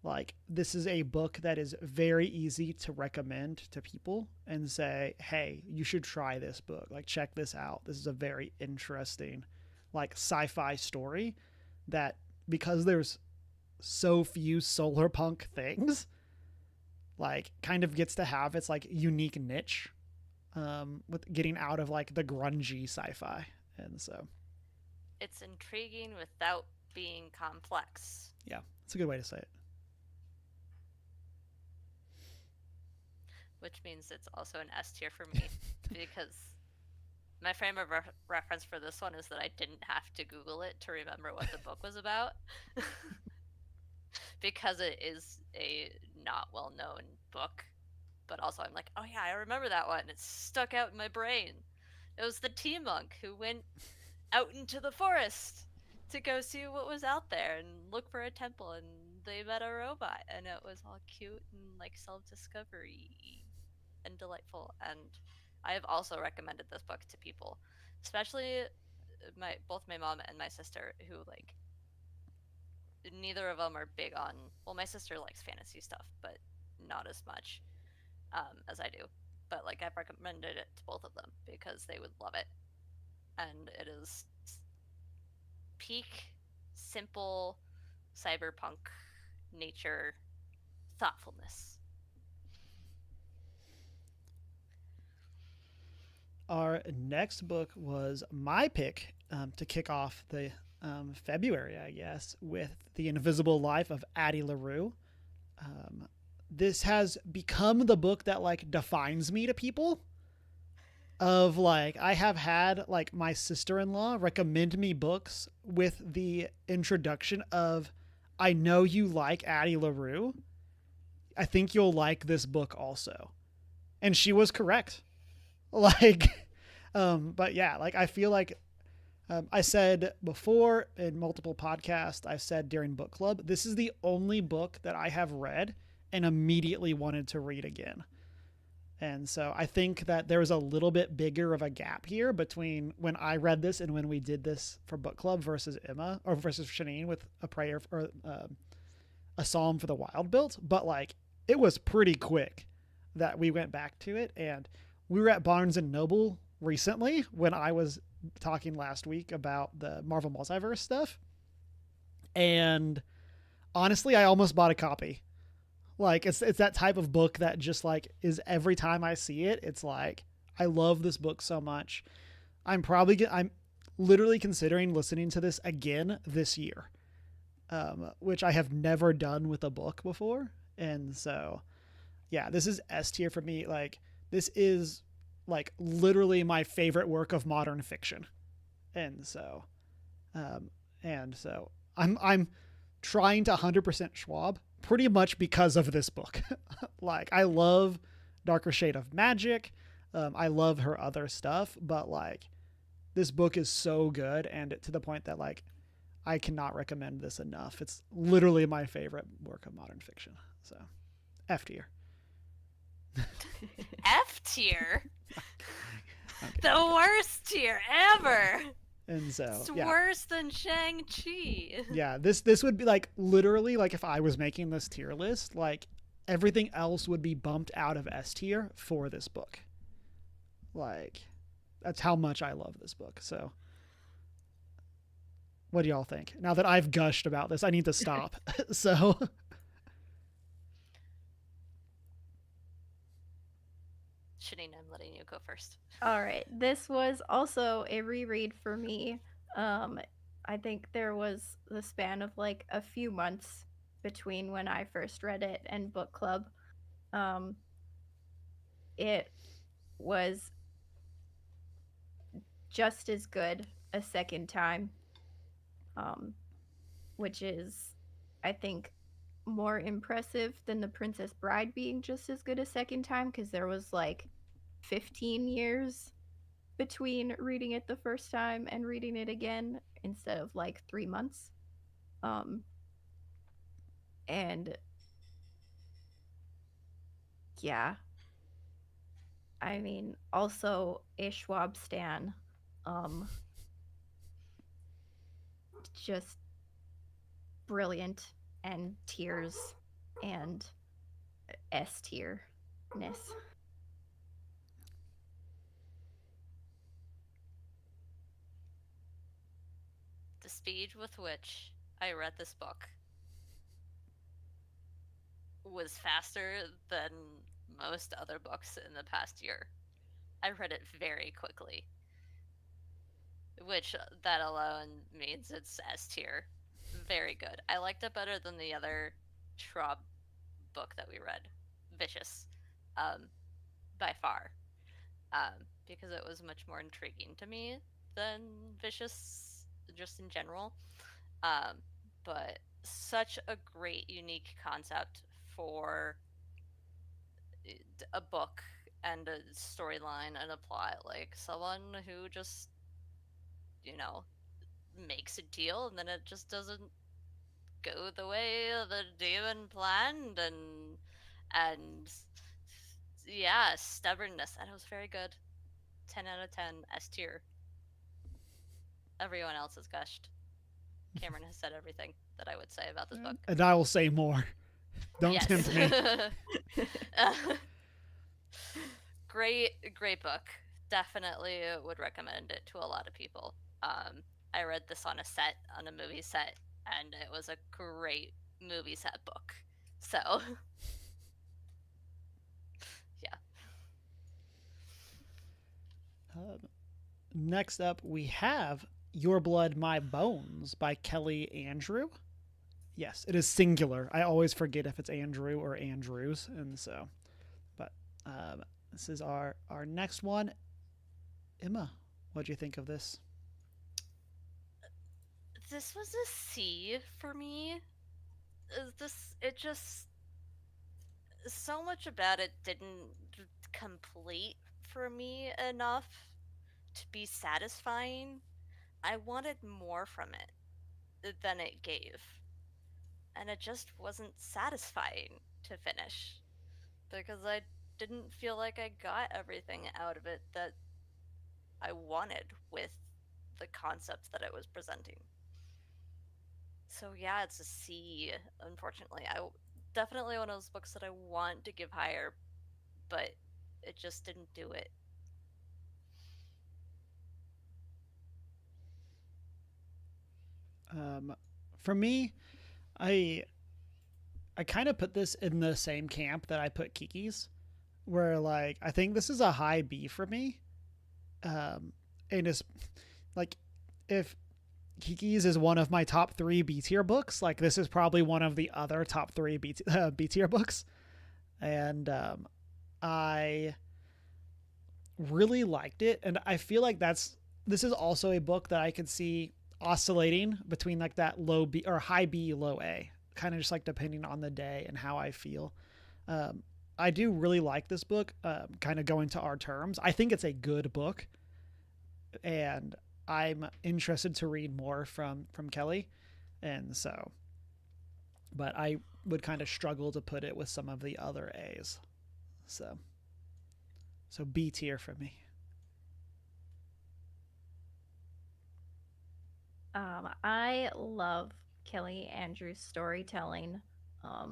like this is a book that is very easy to recommend to people and say, hey, you should try this book. Like, check this out. This is a very interesting, like sci-fi story that because there's so few solar punk things, like kind of gets to have its like unique niche with getting out of like the grungy sci-fi. And so it's intriguing without being complex. Yeah, it's a good way to say it. Which means it's also an S tier for me because my frame of reference for this one is that I didn't have to Google it to remember what the book was about. Because it is a not well-known book. But also I'm like, oh yeah, I remember that one. It's stuck out in my brain. It was the tea monk who went out into the forest to go see what was out there and look for a temple, and they met a robot, and it was all cute and like self-discovery and delightful. And I have also recommended this book to people, especially both my mom and my sister, who like neither of them are big on, well, my sister likes fantasy stuff, but not as much as I do. But like I've recommended it to both of them because they would love it. And it is peak simple cyberpunk nature thoughtfulness. Our next book was my pick to kick off the February, I guess, with The Invisible Life of Addie LaRue. This has become the book that like defines me to people. Of like, I have had like my sister-in-law recommend me books with the introduction of, I know you like Addie LaRue. I think you'll like this book also. And she was correct. Like, but yeah, like I feel like I said before in multiple podcasts, I've said during book club, this is the only book that I have read and immediately wanted to read again. And so I think that there was a little bit bigger of a gap here between when I read this and when we did this for book club versus Emma or versus Shanine with a prayer or a psalm for the wild built. But like it was pretty quick that we went back to it. And we were at Barnes and Noble recently when I was talking last week about the Marvel Multiverse stuff. And honestly, I almost bought a copy. Like it's that type of book that just like is every time I see it, it's like I love this book so much. I'm literally considering listening to this again this year, which I have never done with a book before. And so, yeah, this is S tier for me. Like this is like literally my favorite work of modern fiction, and so, I'm trying to 100% Schwab pretty much because of this book. Like I love Darker Shade of Magic. I love her other stuff, but like this book is so good and to the point that like I cannot recommend this enough. It's literally my favorite work of modern fiction. So F tier. F tier? The worst tier ever! And so it's worse than Shang-Chi. Yeah, this would be like literally like if I was making this tier list, like everything else would be bumped out of S tier for this book. Like that's how much I love this book. So what do y'all think? Now that I've gushed about this, I need to stop. So Shanine, I'm letting you go first. All right. This was also a reread for me. I think there was the span of like a few months between when I first read it and book club. It was just as good a second time, which is, I think, more impressive than The Princess Bride being just as good a second time, because there was like 15 years between reading it the first time and reading it again instead of like 3 months. And yeah, I mean, also a Schwab stan. Just brilliant and tears and S tier-ness. The speed with which I read this book was faster than most other books in the past year. I read it very quickly, which that alone means it's S tier. Very good. I liked it better than the other Schwab book that we read, Vicious, by far, because it was much more intriguing to me than Vicious just in general. But such a great, unique concept for a book and a storyline and a plot. Like someone who just, makes a deal and then it just doesn't go the way the demon planned, and yeah, stubbornness. And it was very good. 10 out of 10, S tier. Everyone else has gushed. Cameron has said everything that I would say about this book. And I will say more. Don't tempt me. Great book. Definitely would recommend it to a lot of people. I read this on a movie set, and it was a great movie set book. So, yeah. Next up, we have Your Blood, My Bones by Kelly Andrew. Yes, it is singular. I always forget if it's Andrew or Andrews, and so, but this is our next one. Emma, what do you think of this? This was a C for me. It just, so much about it didn't complete for me enough to be satisfying. I wanted more from it than it gave. And it just wasn't satisfying to finish. Because I didn't feel like I got everything out of it that I wanted with the concepts that it was presenting. So yeah, it's a C, unfortunately. Definitely one of those books that I want to give higher, but it just didn't do it. For me, I kind of put this in the same camp that I put Kiki's, where like I think this is a high B for me. And it's like if Kiki's is one of my top 3 B tier books, like this is probably one of the other top 3 B tier books, and I really liked it, and I feel like this is also a book that I could see oscillating between like that low B or high B, low A, kind of just like depending on the day and how I feel. I do really like this book, kind of going to our terms. I think it's a good book, and I'm interested to read more from Kelly. And so, but I would kind of struggle to put it with some of the other A's. So B tier for me. I love Kelly Andrews' storytelling. A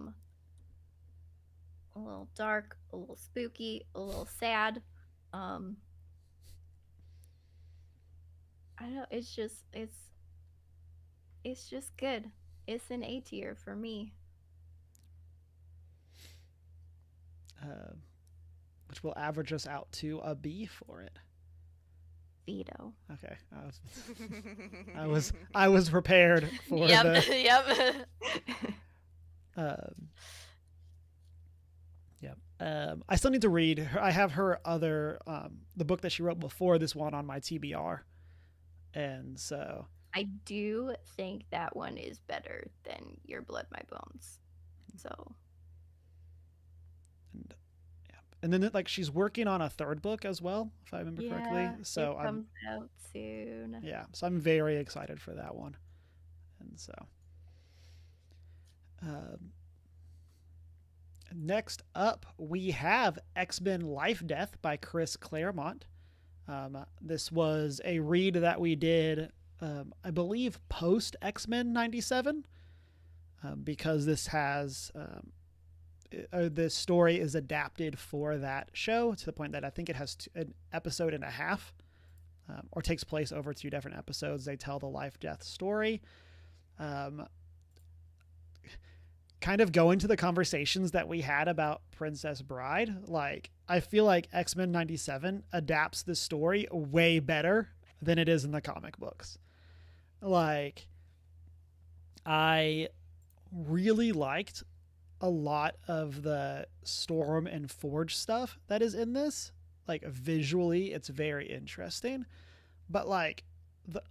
little dark, a little spooky, a little sad. I don't know. It's just good. It's an A tier for me. Which will average us out to a B for it. Veto. Okay, I was prepared for the. Yep. I still need to read her. I have her other the book that she wrote before this one on my TBR, and so I do think that one is better than Your Blood, My Bones. So. And then like she's working on a 3rd book as well, if I remember correctly. So it comes out soon. Yeah, so I'm very excited for that one. And so next up we have X-Men Lifedeath by Chris Claremont. This was a read that we did, I believe, post X-Men 97, because this has this story is adapted for that show to the point that I think it has an episode and a half, or takes place over 2 different episodes. They tell the life-death story. Kind of going to the conversations that we had about Princess Bride, like I feel like X-Men 97 adapts this story way better than it is in the comic books. Like, I really liked a lot of the Storm and Forge stuff that is in this. Like visually, it's very interesting, but like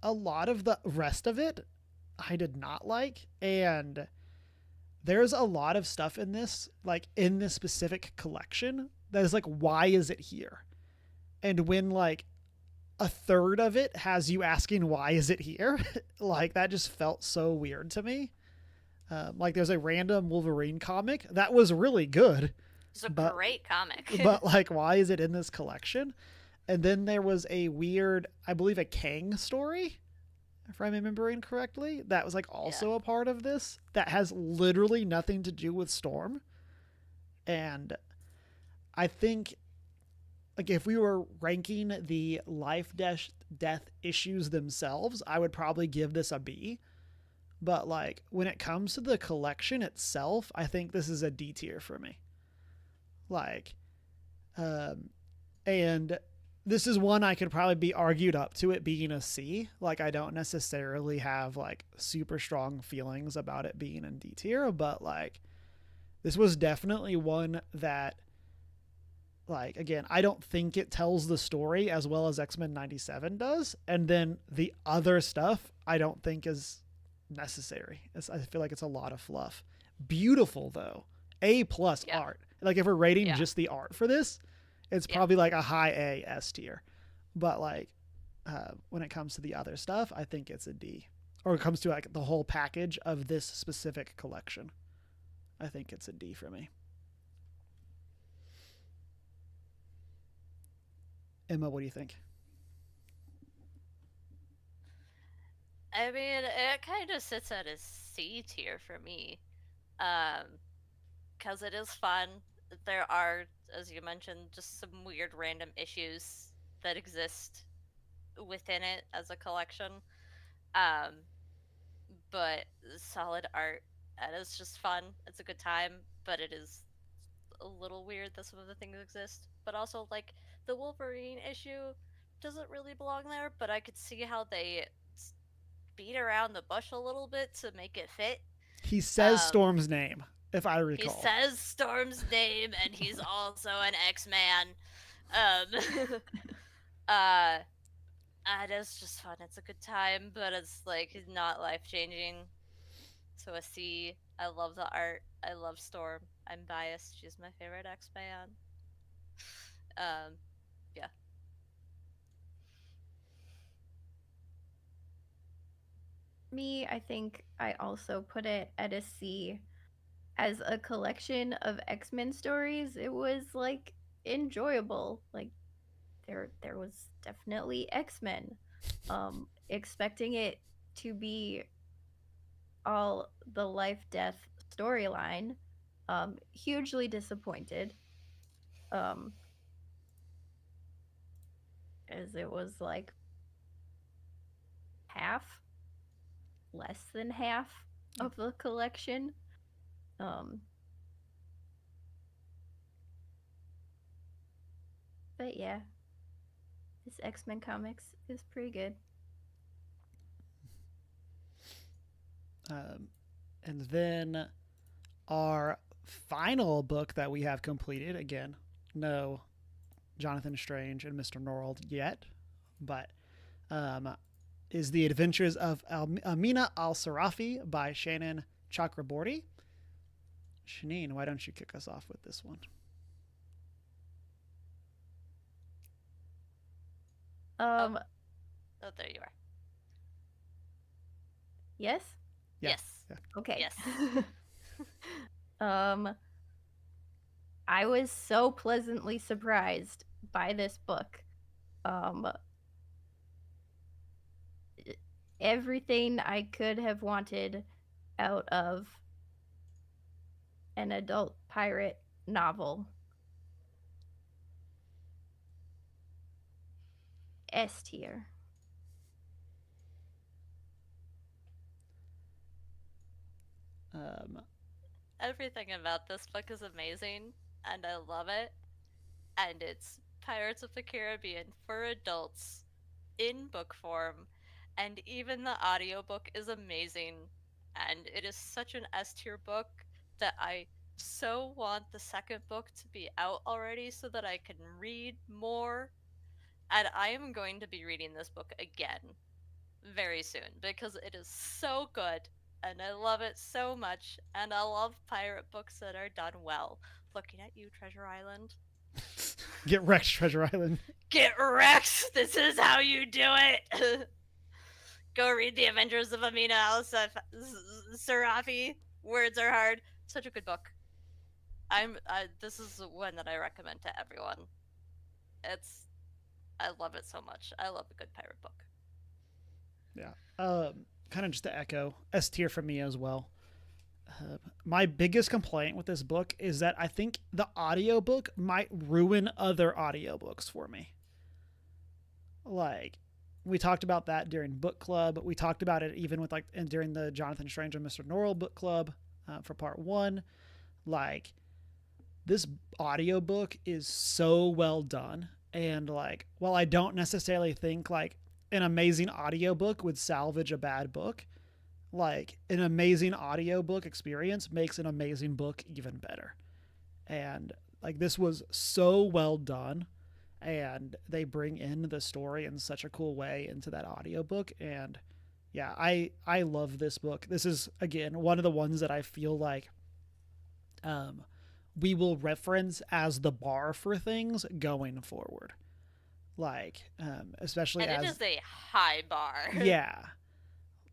a lot of the rest of it, I did not like. And there's a lot of stuff in this, like in this specific collection, that is like, why is it here? And when like a third of it has you asking, why is it here? Like that just felt so weird to me. Like there's a random Wolverine comic that was really good. It's a great comic. But like, why is it in this collection? And then there was a weird, I believe, a Kang story, if I'm remembering correctly, that was like also a part of this that has literally nothing to do with Storm. And I think like if we were ranking the death issues themselves, I would probably give this a B. But like when it comes to the collection itself, I think this is a D tier for me. Like, and this is one I could probably be argued up to it being a C. Like I don't necessarily have like super strong feelings about it being in D tier, but like this was definitely one that, like, again, I don't think it tells the story as well as X-Men 97 does. And then the other stuff I don't think is necessary. I feel like it's a lot of fluff. Beautiful though. A+ art. Like if we're rating just the art for this, it's probably like a high A S tier. But like when it comes to the other stuff, I think it's a D. Or it comes to like the whole package of this specific collection, I think it's a D for me. Emma, what do you think? I mean, it kind of sits at a C tier for me. Because it is fun. There are, as you mentioned, just some weird random issues that exist within it as a collection. Um, but solid art. And it's just fun. It's a good time, but it is a little weird that some of the things exist. But also, like, the Wolverine issue doesn't really belong there, but I could see how they beat around the bush a little bit to make it fit. He says Storm's name, if I He recall. says Storm's name, and he's also an X-Man. And it's just fun. It's a good time, but it's like not life-changing. So a C. I love the art. I love Storm. I'm biased. She's my favorite X-Man. Yeah. Me, I think I also put it at a C. As a collection of X-Men stories, it was like enjoyable. Like there was definitely X-Men. Expecting it to be all the Life-Death storyline, hugely disappointed. As it was like half, less than half of the collection. But yeah, this X-Men comics is pretty good. And then our final book that we have completed, again, no Jonathan Strange and Mr. Norrell yet, but is The Adventures of Amina Al-Sirafi by Shannon Chakraborty. Shanine, why don't you kick us off with this one? Oh, there you are. Yes? Yes. Yeah. Okay. Yes. I was so pleasantly surprised by this book. Everything I could have wanted out of an adult pirate novel. S tier. Everything about this book is amazing, and I love it. And it's Pirates of the Caribbean for adults in book form, and even the audiobook is amazing. And it is such an S tier book that I so want the second book to be out already so that I can read more. And I am going to be reading this book again very soon because it is so good and I love it so much, and I love pirate books that are done well. Looking at you, Treasure Island. Get wrecked, Treasure Island. Get wrecked! This is how you do it! Go read The Adventures of Amina Al-Sirafi. Words are hard. Such a good book. This is one that I recommend to everyone. I love it so much. I love a good pirate book. Yeah. Kind of just to echo, S tier for me as well. My biggest complaint with this book is that I think the audiobook might ruin other audiobooks for me. Like, we talked about that during book club. We talked about it even with during the Jonathan Strange and Mr. Norrell book club for part 1. Like, this audiobook is so well done. And like, while I don't necessarily think like an amazing audiobook would salvage a bad book, like an amazing audiobook experience makes an amazing book even better. And like, this was so well done, and they bring in the story in such a cool way into that audiobook. And yeah, I love this book. This is, again, one of the ones that I feel like we will reference as the bar for things going forward. Like, especially and it is a high bar. Yeah.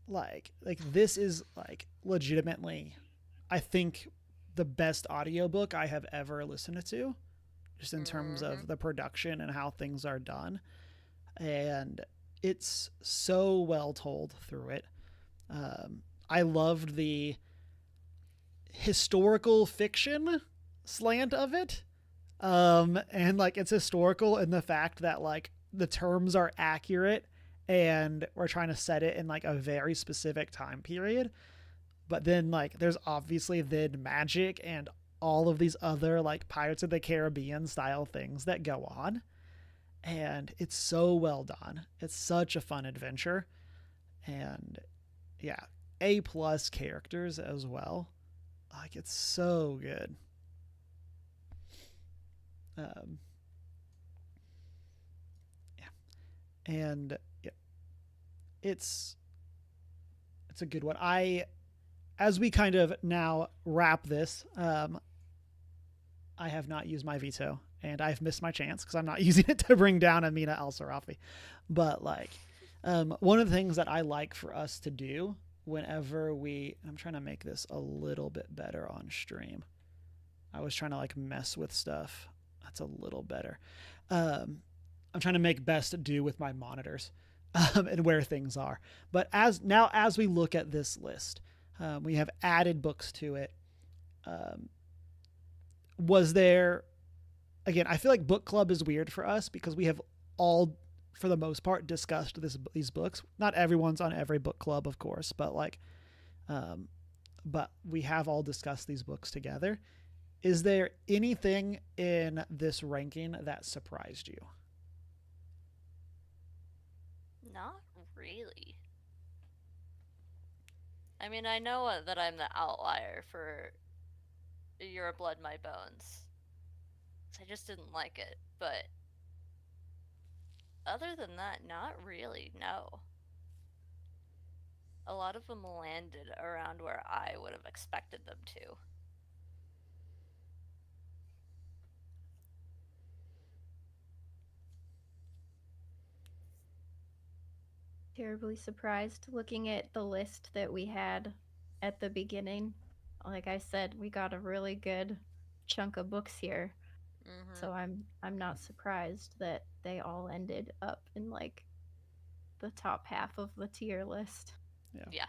Like this is like legitimately, I think, the best audiobook I have ever listened to. just in terms of the production and how things are done. And it's so well told through it. I loved the historical fiction slant of it. And like it's historical in the fact that like the terms are accurate and we're trying to set it in like a very specific time period. But then like there's obviously then magic and all of these other like Pirates of the Caribbean style things that go on. And it's so well done. It's such a fun adventure. And yeah, A+ characters as well. Like it's so good. And yeah, it's a good one. As we kind of now wrap this, I have not used my veto, and I've missed my chance because I'm not using it to bring down Amina Al-Sirafi. But like, one of the things that I like for us to do whenever I'm trying to make this a little bit better on stream. I was trying to like mess with stuff. That's a little better. I'm trying to make best do with my monitors and where things are. But as we look at this list, we have added books to it. Was there, again, I feel like book club is weird for us because we have all, for the most part, discussed these books. Not everyone's on every book club, of course, but like, but we have all discussed these books together. Is there anything in this ranking that surprised you? Not really. I mean, I know that I'm the outlier for Your Blood, My Bones. I just didn't like it, but other than that, not really, no. A lot of them landed around where I would have expected them to. Terribly surprised looking at the list that we had at the beginning. Like I said, we got a really good chunk of books here. Mm-hmm. So I'm not surprised that they all ended up in like the top half of the tier list. Yeah.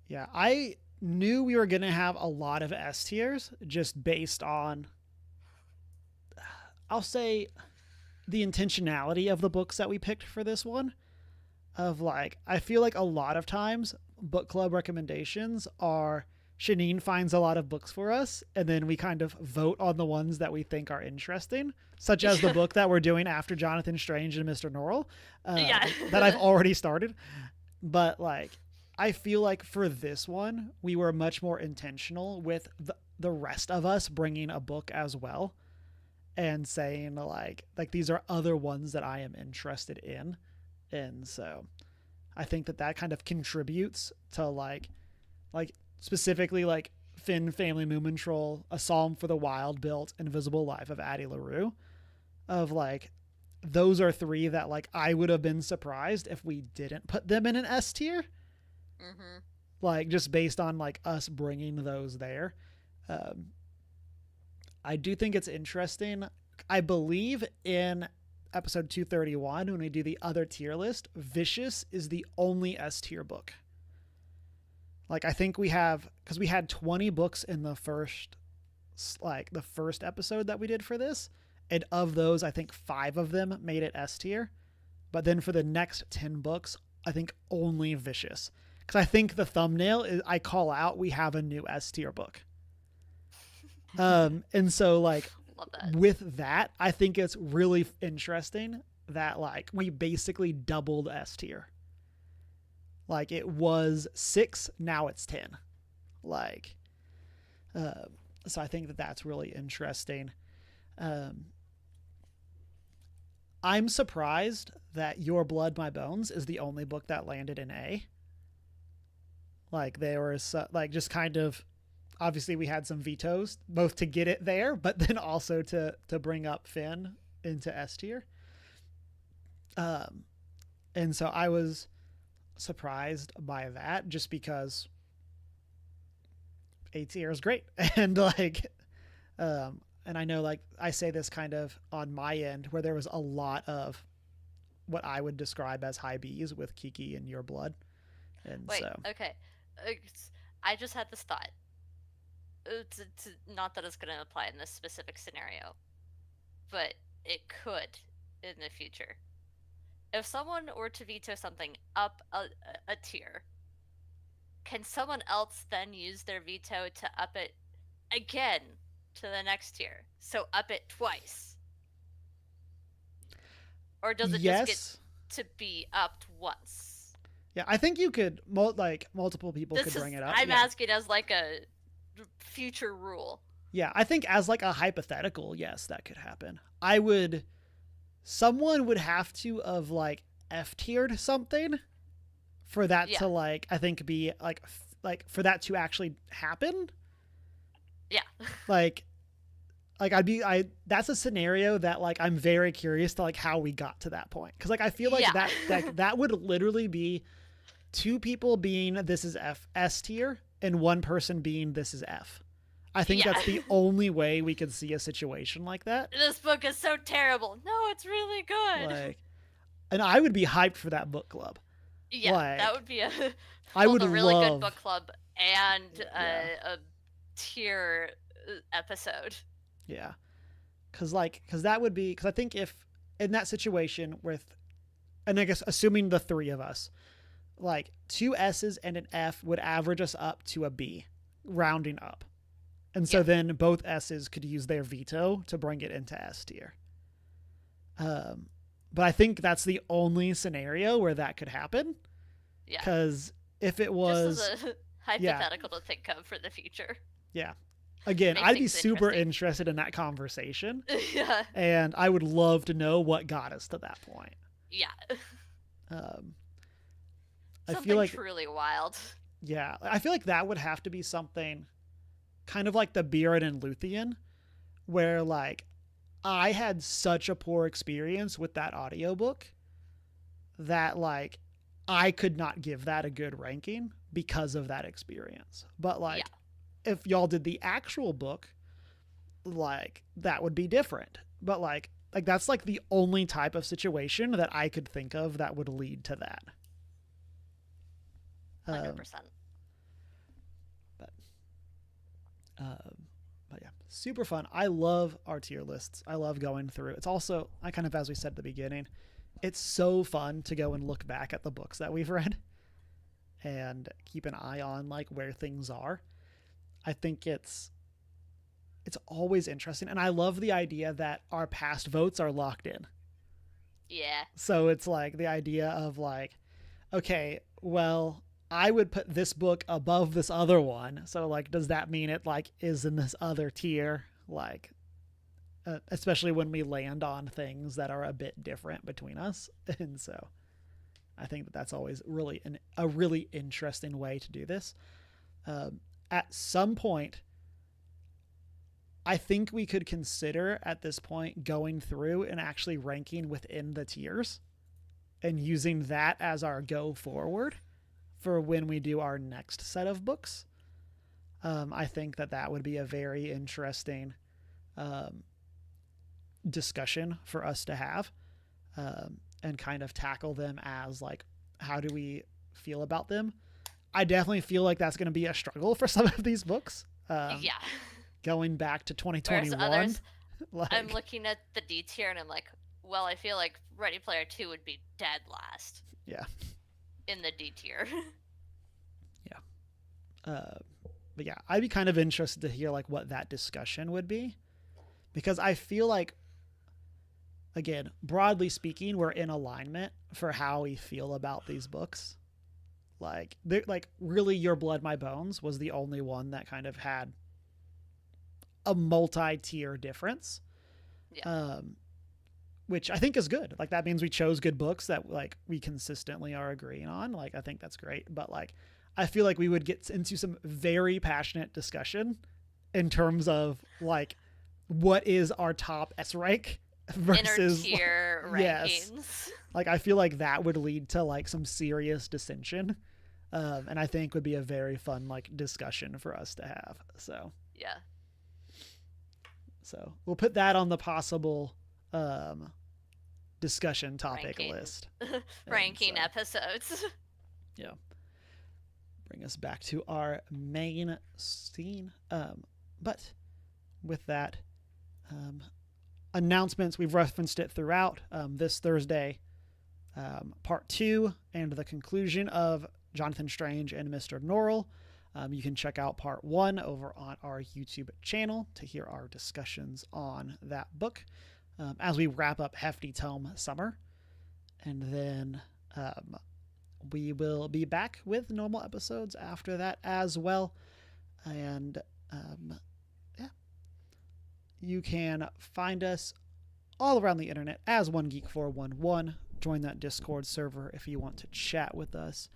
Yeah, I knew we were going to have a lot of S tiers just based on, I'll say, the intentionality of the books that we picked for this one. Of like, I feel like a lot of times book club recommendations are Shanine finds a lot of books for us and then we kind of vote on the ones that we think are interesting, such as the book that we're doing after Jonathan Strange and Mr. Norrell, that I've already started. But like, I feel like for this one, we were much more intentional with the rest of us bringing a book as well. And saying like these are other ones that I am interested in. And so I think that kind of contributes to like specifically like Finn Family Moomintroll, A Psalm for the Wild Built, Invisible Life of Addie LaRue. Of like, those are three that like I would have been surprised if we didn't put them in an S tier. Mm-hmm. Like just based on like us bringing those there. I do think it's interesting. I believe in episode 231, when we do the other tier list, Vicious is the only S tier book. Like, I think we have, because we had 20 books in the first episode that we did for this. And of those, I think 5 of them made it S tier. But then for the next 10 books, I think only Vicious. Because I think the thumbnail is, I call out, we have a new S tier book. And so like with that, I think it's really interesting that like we basically doubled S tier. Like it was 6, now it's 10. Like, so I think that's really interesting. I'm surprised that Your Blood, My Bones is the only book that landed in A. Like there was like just kind of, obviously we had some vetoes both to get it there, but then also to bring up Finn into S tier. And so I was surprised by that just because A tier is great. And like, and I know like I say this kind of on my end where there was a lot of what I would describe as high B's with Kiki and Your Blood. And Wait, so okay. I just had this thought. Not that it's going to apply in this specific scenario, but it could in the future. If someone were to veto something up a tier, can someone else then use their veto to up it again to the next tier? So up it twice? Or does it just get to be upped once? Yeah, I think you could, multiple people could bring it up. I'm asking as like a future rule. Yeah, I think as like a hypothetical, yes, that could happen. Someone would have to have like F-tiered something for that to like, I think be like for that to actually happen. Yeah. That's a scenario that like I'm very curious to like how we got to that point. Cause like I feel like that would literally be two people being this is S tier and one person being this is F. I think that's the only way we could see a situation like that. This book is so terrible. No, it's really good. And I would be hyped for that book club. Yeah, that would be a really good book club and a tier episode. Yeah, because that would be, because I think if in that situation and I guess assuming the three of us, like 2 S's and an F would average us up to a B, rounding up. And so then both S's could use their veto to bring it into S tier. But I think that's the only scenario where that could happen. Yeah. Because if it was... Just as a hypothetical to think of for the future. Yeah. Again, I'd be super interested in that conversation. Yeah. And I would love to know what got us to that point. Yeah. I feel like truly wild. Yeah. I feel like that would have to be something kind of like the Beard and Luthien, where like I had such a poor experience with that audiobook that like I could not give that a good ranking because of that experience. But like if y'all did the actual book, like that would be different. But like that's like the only type of situation that I could think of that would lead to that. 100%. But yeah, super fun. I love our tier lists. I love going through. It's also, as we said at the beginning, it's so fun to go and look back at the books that we've read and keep an eye on like where things are. I think it's always interesting. And I love the idea that our past votes are locked in. Yeah. So it's like the idea of like, okay, well, I would put this book above this other one. So like, does that mean it like is in this other tier? Like, especially when we land on things that are a bit different between us. And so I think that's always really a really interesting way to do this. At some point, I think we could consider at this point going through and actually ranking within the tiers and using that as our go forward for when we do our next set of books. I think that would be a very interesting discussion for us to have and kind of tackle them as like, how do we feel about them? I definitely feel like that's going to be a struggle for some of these books. Going back to 2021. Others, I'm looking at the D tier and I'm like, well, I feel like Ready Player 2 would be dead last. Yeah. In the D tier. But yeah, I'd be kind of interested to hear like what that discussion would be, because I feel like, again, broadly speaking, we're in alignment for how we feel about these books. Like really Your Blood, My Bones was the only one that kind of had a multi-tier difference. Yeah. Which I think is good. Like that means we chose good books that like we consistently are agreeing on. Like I think that's great. But like I feel like we would get into some very passionate discussion in terms of like what is our top S rank versus inner tier rankings. Yes. Like I feel like that would lead to like some serious dissension. And I think would be a very fun like discussion for us to have. So yeah. So we'll put that on the possible discussion topic Ranking. list. Ranking so- episodes. Yeah. Bring us back to our main scene. But with that, announcements, we've referenced it throughout. This Thursday, part 2 and the conclusion of Jonathan Strange and Mr. Norrell. You can check out part 1 over on our YouTube channel to hear our discussions on that book as we wrap up Hefty Tome Summer. And then we will be back with normal episodes after that as well. And yeah, you can find us all around the internet as One Geek 411. Join that Discord server if you want to chat with us.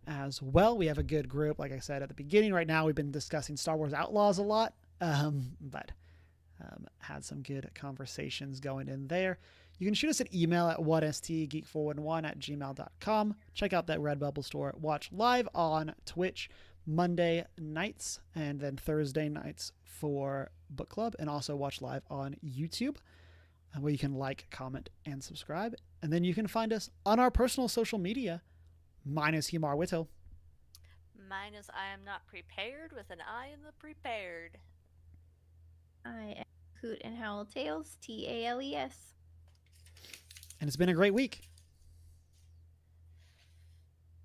As well, we have a good group. Like I said at the beginning, right now we've been discussing Star Wars Outlaws a lot, but had some good conversations going in there. You can shoot us an email at 1stgeek411@gmail.com. Check out that Redbubble store. Watch live on Twitch Monday nights and then Thursday nights for book club, and also watch live on YouTube where you can like, comment, and subscribe. And then you can find us on our personal social media. Mine is Humar Whittle. Mine is I am not prepared with an I in the prepared. I am Hoot and Howl Tales, Tales. And it's been a great week.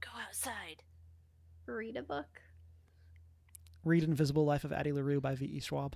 Go outside. Read a book. Read Invisible Life of Addie LaRue by V.E. Schwab.